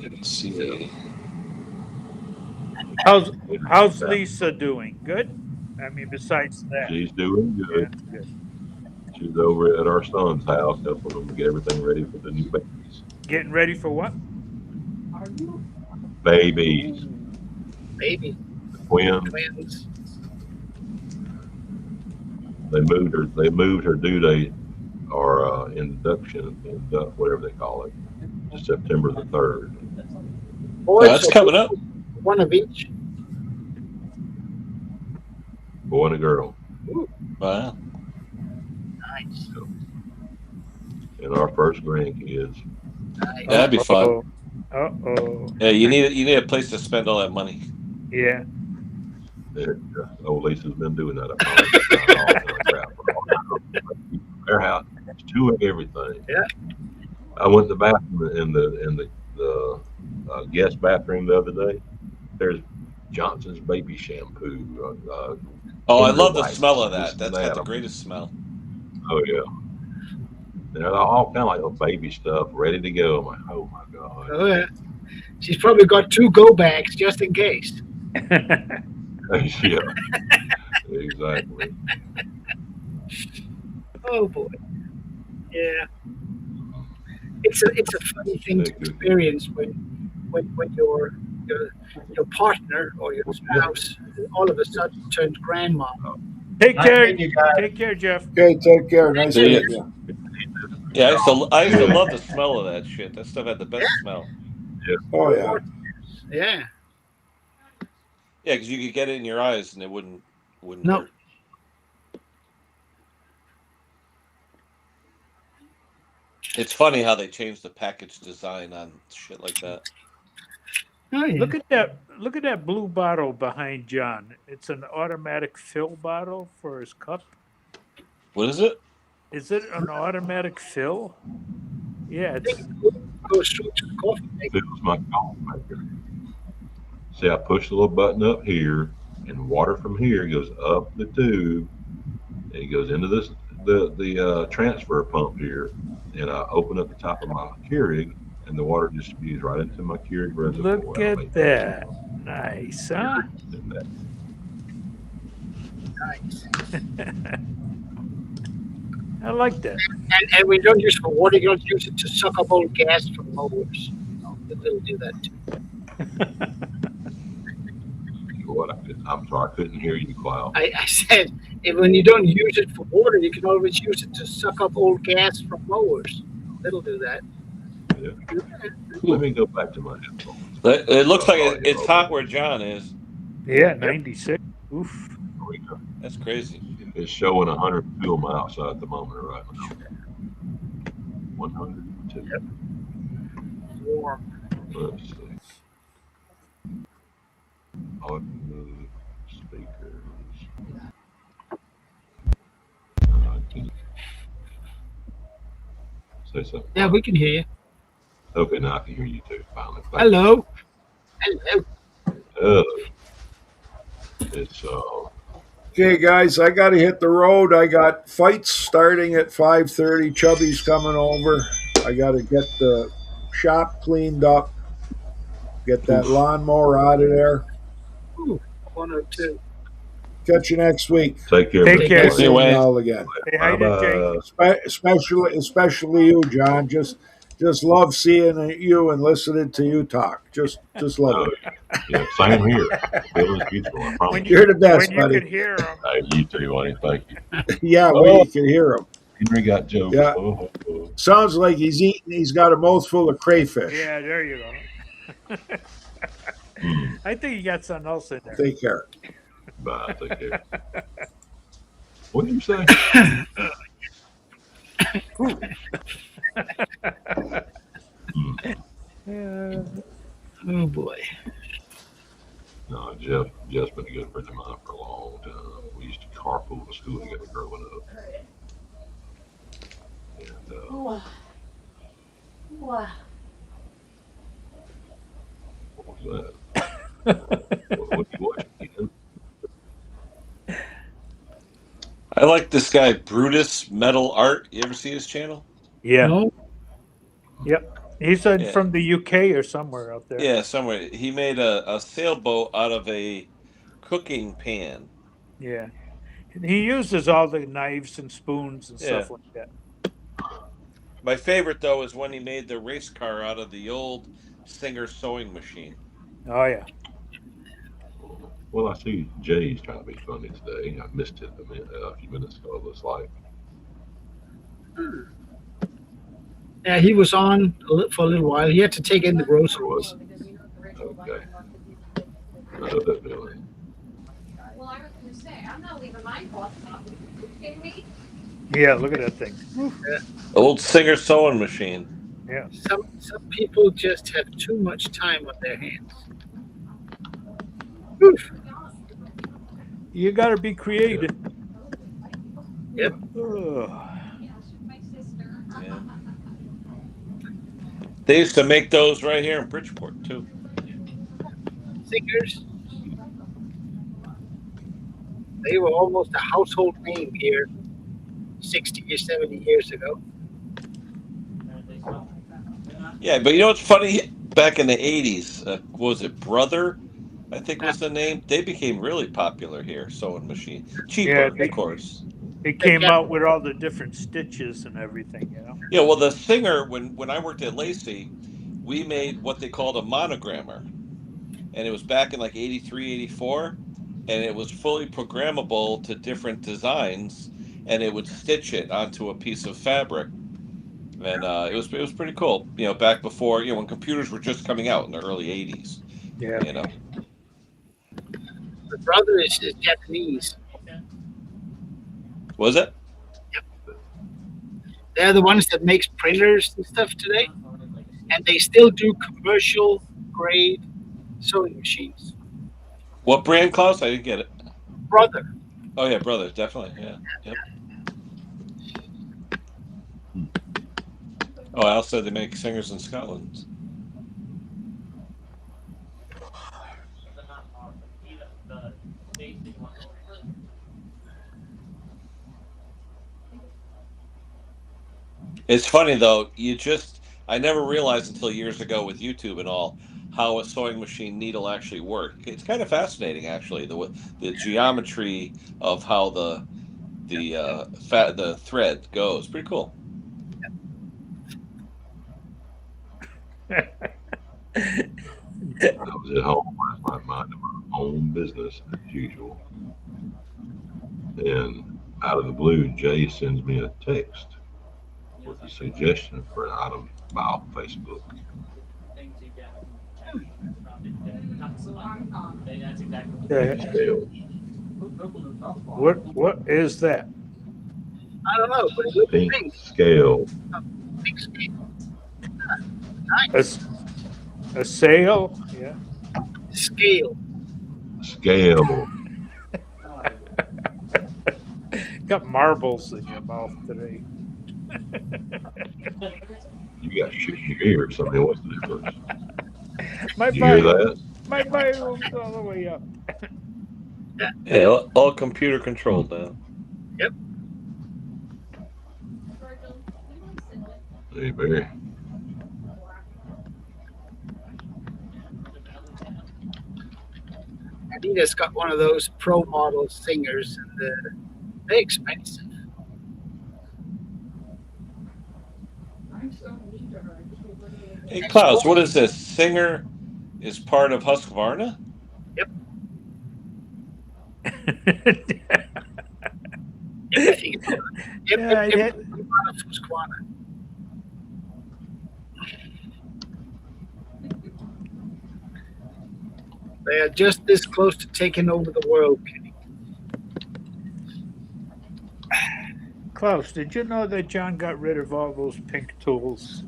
Let's see. How's Lisa doing? Good? I mean, besides that. She's doing Yeah, good. that's good. She's over at our son's house helping them get everything ready for the new babies. Getting ready for what? Babies. Baby. Twins. Twins. They moved her due date or induction, whatever they call it, to September the 3rd. Boys, That's coming up. One of each. Boy and a girl. Wow. Nice. And our first grandkids. Nice. That'd be fun. Uh-oh. Yeah, you need a place to spend all that money. Yeah. Old Lisa's been doing that. Their house, it's two of everything. Yeah. I went to the bathroom in the guest bathroom the other day. There's Johnson's baby shampoo. Oh, I love the White. smell of that. That's got the greatest smell. Oh yeah. They're all kind of like little baby stuff, ready to go. I'm like, oh my god. Oh, yeah. She's probably got 2 go bags just in case. Yeah. Exactly. Oh boy. Yeah. It's a funny thing to experience when your partner or your spouse all of a sudden turns grandma. Take Nice care. meeting you guys. Take care, Jeff. Okay, take care. Nice See ya. meeting you. Yeah, I used to love the smell of that shit. That stuff had the best smell. Oh yeah. Yeah. Yeah, because you could get it in your eyes and it wouldn't No. hurt. It's funny how they changed the package design on shit like that. Oh, yeah. Look at that blue bottle behind John. It's an automatic fill bottle for his cup. What is it? Is it an automatic fill? Yeah, it's Goes straight to the coffee maker. This was my coffee maker. See, I push the little button up here, and water from here goes up the tube, and it goes into the transfer pump here, and I open up the top of my Keurig, and the water just spews right into my Keurig reservoir. look at that. Nice, huh? Nice. I like that. And we don't use it for water. You don't use it to suck up old gas from mowers. They'll do that too. I'm sorry, I couldn't hear you, Cloud. I said, when you don't use it for water, you can always use it to suck up old gas from mowers. It'll do that. Yeah. Let me go back to my headphones. It looks like it's hot where John is. Yeah, 96. Oof. Here we go. That's crazy. It's showing 102 on my outside at the moment right now. 102. Yep. Warm. Let's see. Audio speakers. Can you say something? Yeah, we can hear you. Okay, now I can hear you too. Finally. Hello. Hello. It's Okay, guys, I got to hit the road. I got fights starting at 5:30. Chubby's coming over. I got to get the shop cleaned up, get that lawnmower out of there. Ooh, 102. Catch you next week. take care. Take care. See you all again. Say hi to Jake. Especially you, John. Just love seeing you and listening to you talk. Just love it. Yeah, same here. Feeling beautiful. I promise. When You're the best, when you buddy. could hear him. Hey, you too, Wayne. Thank you. Yeah, well, you can hear him. Henry got Joe. Yeah. Oh. Sounds like he's eating. He's got a mouthful of crayfish. Yeah, there you go. I think you got something else in there. Take care. Bye. Take care. What did you say? Yeah. Oh boy. No, Jeff's been a good friend of mine for a long time. We used to carpool to school together growing up. And Wow. what was that? What you watching? Ian? I like this guy Brutus Metal Art. You ever see his channel? Yeah. No. Yep. He's Yeah. from the UK or somewhere out there. Yeah, somewhere. He made a sailboat out of a cooking pan. Yeah. He uses all the knives and spoons and Yeah. stuff like that. My favorite though is when he made the race car out of the old Singer sewing machine. Oh yeah. Well, I see Jay's trying to be funny today. I missed it a few minutes ago. It looks like. Yeah, he was on for a little while. He had to take in the groceries. Okay. I know that feeling. Well, I was gonna say, I'm not leaving my cloth up. You kidding me? Yeah, look at that thing. Old Singer sewing machine. Yeah. Some people just have too much time on their hands. Oof. You got to be creative. Yep. Ugh. My sister. Yeah. They used to make those right here in Bridgeport too. Singers. They were almost a household name here 60 or 70 years ago. Yeah, but you know what's funny? Back in the 80s, was it Brother? I think was the name. They became really popular here, sewing machine. Cheaper, Yeah, of course. It came out with all the different stitches and everything, you know. Yeah, well, the Singer, when I worked at Lacey, we made what they called a monogrammer. And it was back in like 83, 84. And it was fully programmable to different designs. And it would stitch it onto a piece of fabric. And it was pretty cool, you know, back before, you know, when computers were just coming out in the early 80s, Yeah. you know. The brother is Japanese. Was it? They're the ones that makes printers and stuff today, and they still do commercial grade sewing machines. What brand, Klaus? I didn't get it. Brother. Oh, yeah, Brother, definitely, yeah. Yep. Oh, Al said they make Singers in Scotland. It's funny though, I never realized until years ago with YouTube and all how a sewing machine needle actually worked. It's kind of fascinating actually, the geometry of how the thread goes. Pretty cool. I was at home last night minding my own business as usual. And out of the blue, Jay sends me a text with a suggestion for an item to buy off Facebook. Scales. What is that? I don't know, but it looks Pink pink. scale. Pink scale. A sail? Yeah. Scale. Scale. Got marbles in your mouth today. You got shit in your ear. Somebody wants to do first. My Did you hear volume, that? my volume's all the way up. Yeah, all computer controlled now. Hey, Barry. Adidas got one of those pro model singers, and they're expensive. Hey, Klaus, what is this? Singer is part of Husqvarna? Everything. Yeah, yeah. Husqvarna. They are just this close to taking over the world, Kenny. Klaus, did you know that John got rid of all those pink tools?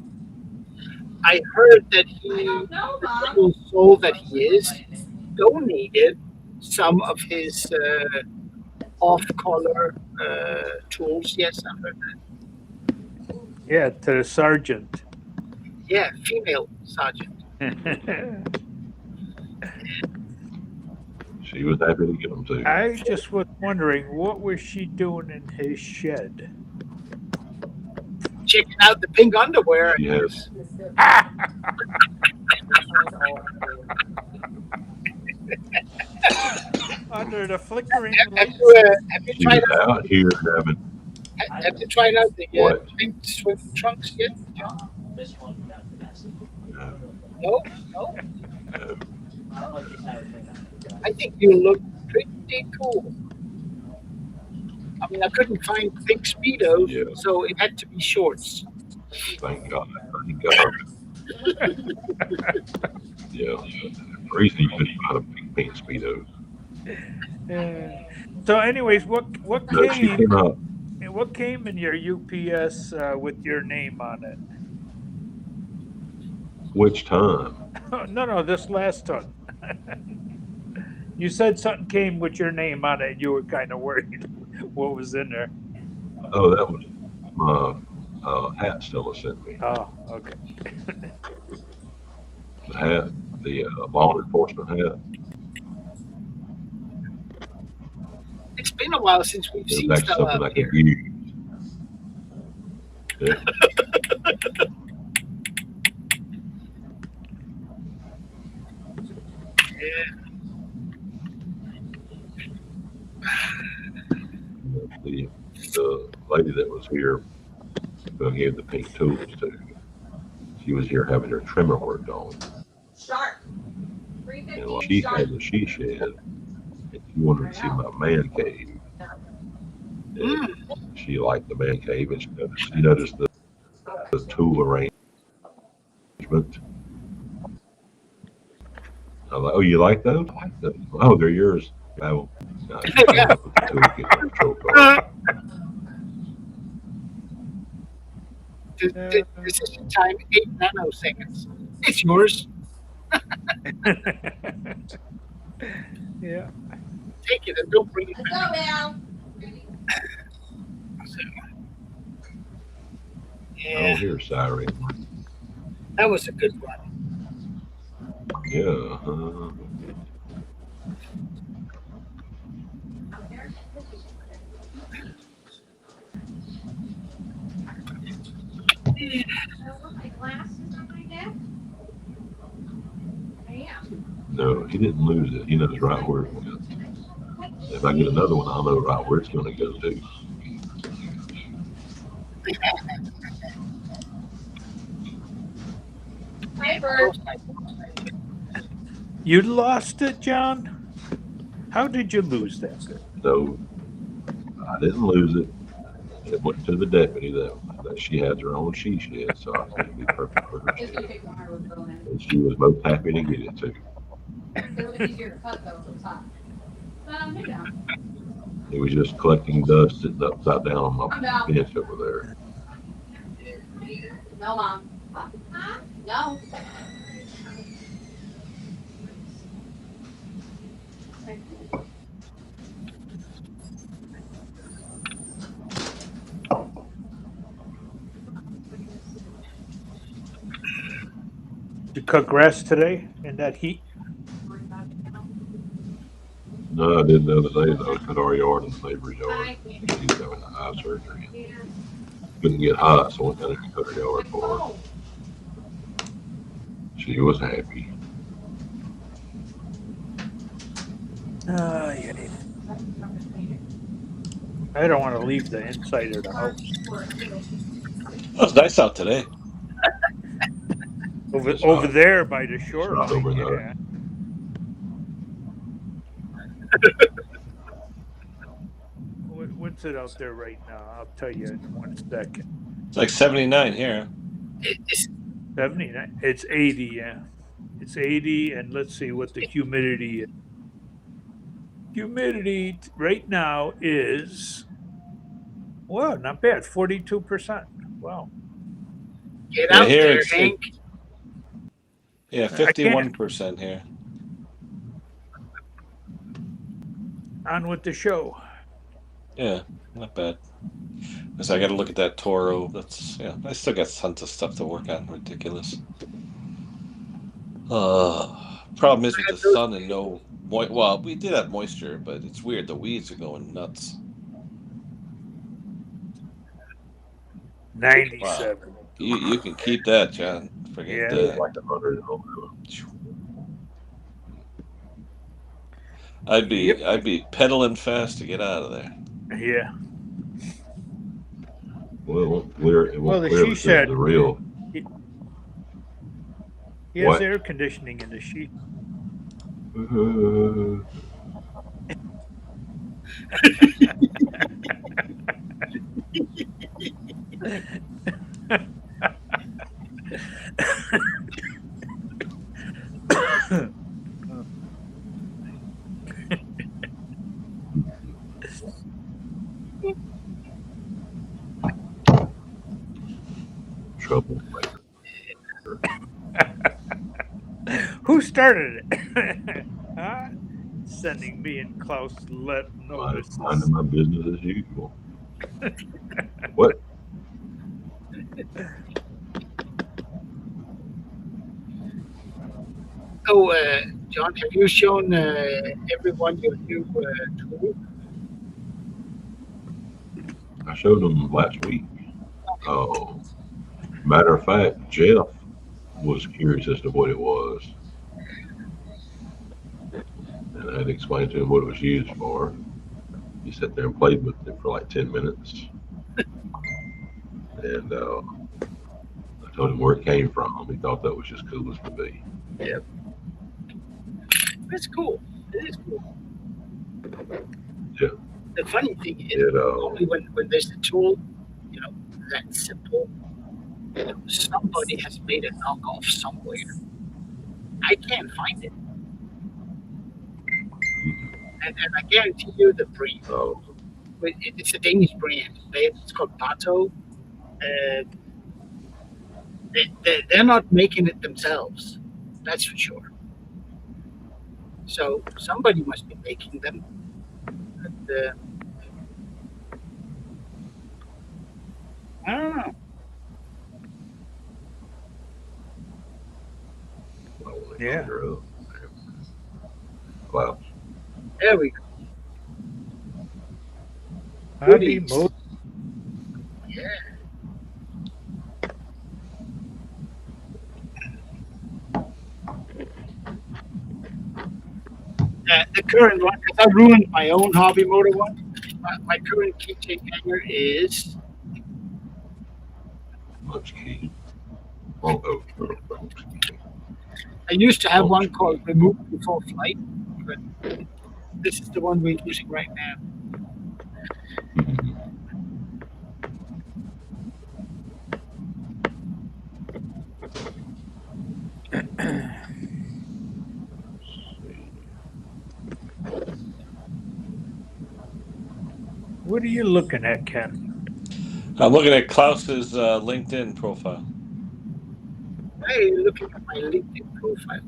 I heard that I he, don't know, the Mom. tool soul that he is, donated some of his off-color tools. Yes, I heard that. Yeah, to the sergeant. Yeah, female sergeant. She was happy to get them to. I just was wondering, what was she doing in his shed? Checking out the pink underwear. She has. Under the flickering Have lights? you She tried was out? out here having Have you tried out the what? pink swim trunks yet? Uh, No, no. uh, I think you look pretty cool. I mean, I couldn't find pink speedos, Yeah. so it had to be shorts. Thank God. Thank God. Yeah. The reason you couldn't find a pink speedos. So, anyways, what No, she came out. came in your UPS with your name on it? Which time? No, this last one. You said something came with your name on it. And you were kind of worried what was in there. Oh, that was my hat Stella sent me. Oh, okay. The hat, the law enforcement hat. It's been a while since we've It seen was actually Stella something I up could here. use. Yeah. The lady that was here who I gave the pink tools to, she was here having her trimmer worked on. Sharp. And while she had the she shed, and she wanted to see my man cave. And she liked the man cave, and she noticed the tool arrangement. I was like, "Oh, you like those? I like those. Oh, they're yours." Oh, no, she came up with the toolkit and the control card. Decision time 8 nanoseconds. It's yours. Yeah. Take it and don't bring it Let's back. go, Al. Yeah, Oh, here's siren. that was a good one. Yeah. I want my glasses on my desk. I am. No, he didn't lose it. He knows right where it went. If I get another one, I'll know right where it's going to go to. Hi, Bert. You lost it, John? How did you lose that? So I didn't lose it. It went to the deputy that she has her own she shed, so I thought it'd be perfect for her Just shed. gonna pick one I was going in. And she was most happy to get it too. It was easier to cut though, so it's hot. Hey, down. It was just collecting dust sitting upside down on I'm my down. bench over there. No, Mom. Huh? No. Did you cut grass today in that heat? No, I did the other day though. Cut our yard and the neighbor's yard. Hi. She's having eye surgery. Couldn't get hot, so I went down there and cut her yard for her. Oh, She was happy. Yeah. I don't want to leave the inside of the house. It was nice out today. Over there by the not shoreline. over there. Yeah. What's it out there right now? I'll tell you in 1 second. It's like 79 here. It's 79. It's 80, yeah. It's 80, and let's see what the humidity is. Humidity right now is, well, not bad, 42%. Wow. get Yeah, out here there, it's- Hank. Yeah, 51% here. On with the show. Yeah, not bad. So I got to look at that Toro. That's I still got tons of stuff to work on. Ridiculous. Problem is with the sun and no well, we did have moisture, but it's weird. The weeds are going nuts. 97. Wow. You can keep that, John. Forget Yeah. that. Like 100. I'd be pedaling fast to get out of there. Yeah. Well, She said the real. he has What? air conditioning in the sheet. Trouble. Who started it? Huh? Sending me and Klaus notices. Minding my business as usual. What? Oh, John, have you shown everyone your new tool? I showed them last week. Matter of fact, Jeff was curious as to what it was. And I had explained to him what it was used for. He sat there and played with it for like 10 minutes. And I told him where it came from. He thought that was just cool as could be. Yep. That's cool. It is cool. Yeah. The funny thing is, normally when there's a tool, that simple, somebody has made a knockoff somewhere. I can't find it. And I guarantee you the brand. Oh. It's a Danish brand. It's called Bato. They're not making it themselves. That's for sure. So somebody must be making them. But, I don't know. Yeah. Wow. There we go. Hobby Goodies. mode. Yeah. The current one, because I ruined my own hobby motor one. My current keychain hanger is Much key. Oh. I used to have one called Remove Before Flight, but this is the one we're using right now. What are you looking at, Ken? I'm looking at Klaus's LinkedIn profile. Hey, looking at my LinkedIn profile.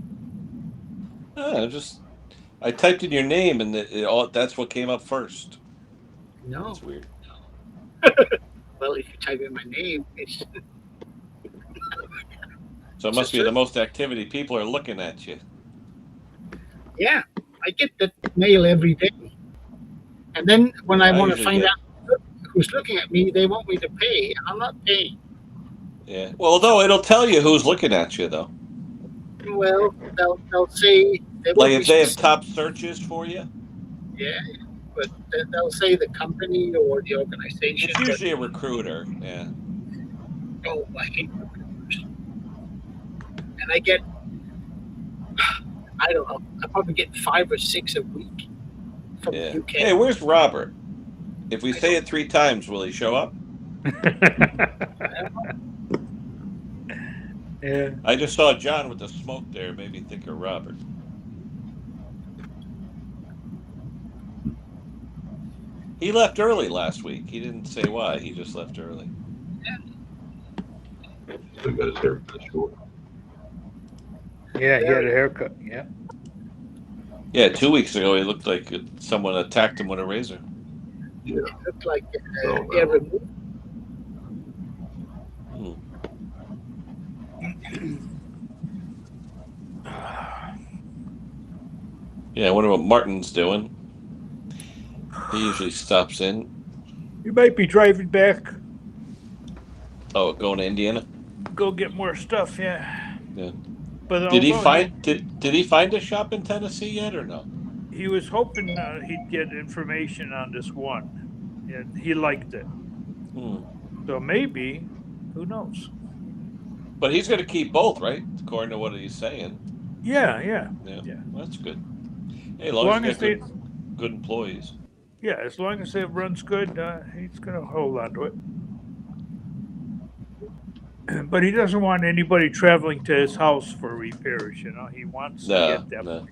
I typed in your name and that's what came up first. No. That's weird. Well, if you type in my name, it's So it must be the most activity. People are looking at you. yeah. I get that mail every day, and then when I want to find out who's looking at me, they want me to pay, and I'm not paying. Yeah. Well, no, it'll tell you who's looking at you, though. Well, they'll say Like if they have top searches for you. Yeah, but they'll say the company or the organization. It's usually a recruiter. Yeah. Oh, I hate recruiters. And I get, I don't know, I probably get 5 or 6 a week from the UK. Hey, where's Robert? If we say it 3 times, will he show up? Yeah. I just saw John with the smoke there. Made me think of Robert. He left early last week. He didn't say why. He just left early. Still got his hair cut short. Yeah, he had a haircut. Yeah. Yeah, 2 weeks ago he looked like someone attacked him with a razor. Yeah. It looked like So, he had removed. Hmm. Yeah, I wonder what Martin's doing. He usually stops in. You might be driving back, Oh, going to Indiana. go get more stuff. Yeah. Yeah. But Did he although find did he find a shop in Tennessee yet or no? he was hoping he'd get information on this one, and he liked it. Hmm. So maybe, who knows? But he's going to keep both, right? According to what he's saying. Yeah. Yeah. Yeah. Well, that's good. Hey, As as long long as as you they, got good employees. yeah, as long as it runs good, he's gonna hold on to it. But he doesn't want anybody traveling to his house for repairs. You know, he wants to No, get that. no.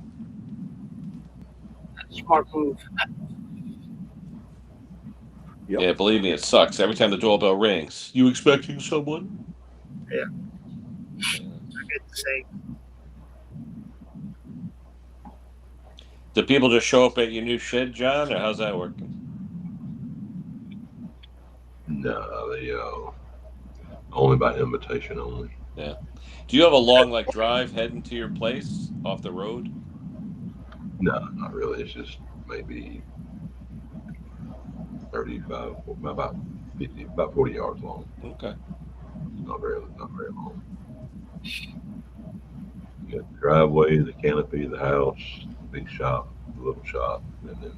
Smart move. Yep. Yeah, believe me, it sucks. Every time the doorbell rings, you expecting someone? I get the same. Do people just show up at your new shed, John, or how's that working? No, they only by invitation only. Do you have a long drive heading to your place off the road? No, not really. It's just maybe 35, about 50, about 40 yards long. Okay. Not very long. You got the driveway, the canopy, the house, the big shop, the little shop, and then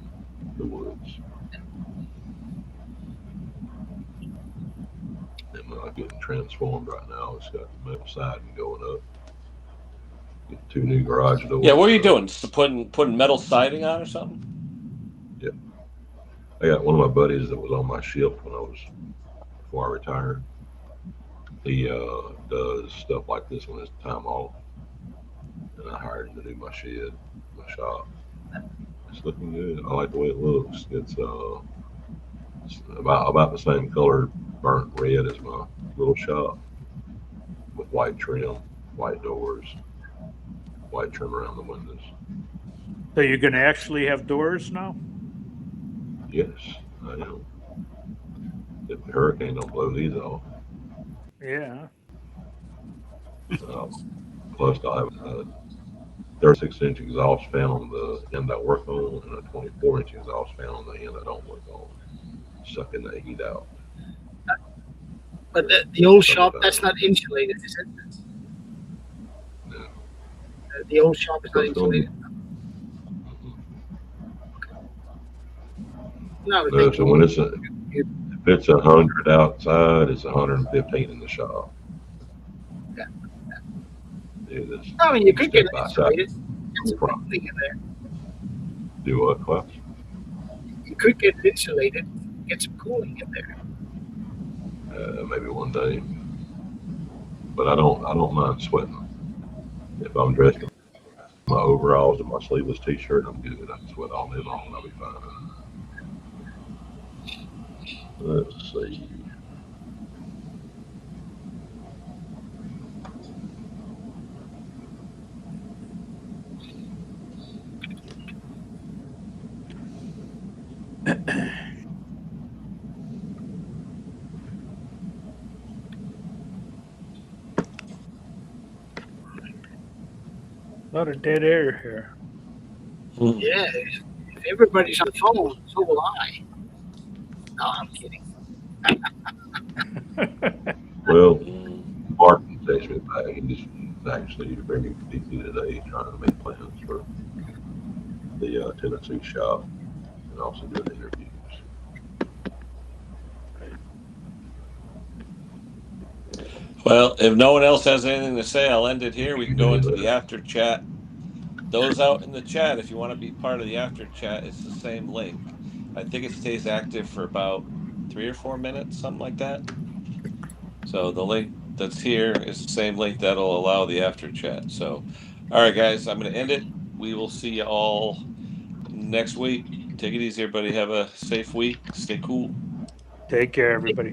the woods. And getting transformed right now. It's got the metal siding going up. Get 2 new garage doors. Yeah, what are you doing? Just putting metal siding on or something? I got one of my buddies that was on my shift before I retired. He does stuff like this when it's time off. And I hired him to do my shed, my shop. It's looking good. I like the way it looks. It's about the same color, burnt red as my little shop, with white trim, white doors, white trim around the windows. So you're gonna actually have doors now? Yes, I am. If the hurricane don't blow these off. Yeah. Plus, I'll have a 36-inch exhaust fan on the end I work on, and a 24-inch exhaust fan on the end I don't work on, sucking the heat out. But the old shop, that's not insulated, is it? No. The old shop is not insulated. No, No, so when if it's 100 outside, it's 115 in the shop. Yeah. Dude, it's I mean, you could get it step by step. insulated. Get some cooling in there. Do what, class? You could get it insulated. Get some cooling in there. Maybe one day. But I don't mind sweating. If I'm dressed in my overalls and my sleeveless t-shirt, I'm good. I can sweat all day long and I'll be fine. Let's see. A lot of dead air here. Yeah, if everybody's on the phone, so will I. No, I'm kidding. Well, Martin texted me back. He's actually bringing DC today, trying to make plans for the Tennessee shop and also doing interviews. Well, if no one else has anything to say, I'll end it here. We can go into the after chat. Those out in the chat, if you want to be part of the after chat, it's the same link. I think it stays active for about 3 or 4 minutes, something like that. So the link that's here is the same link that'll allow the after chat. So, all right, guys, I'm going to end it. We will see you all next week. Take it easy, everybody. Have a safe week. Stay cool. Take care, everybody.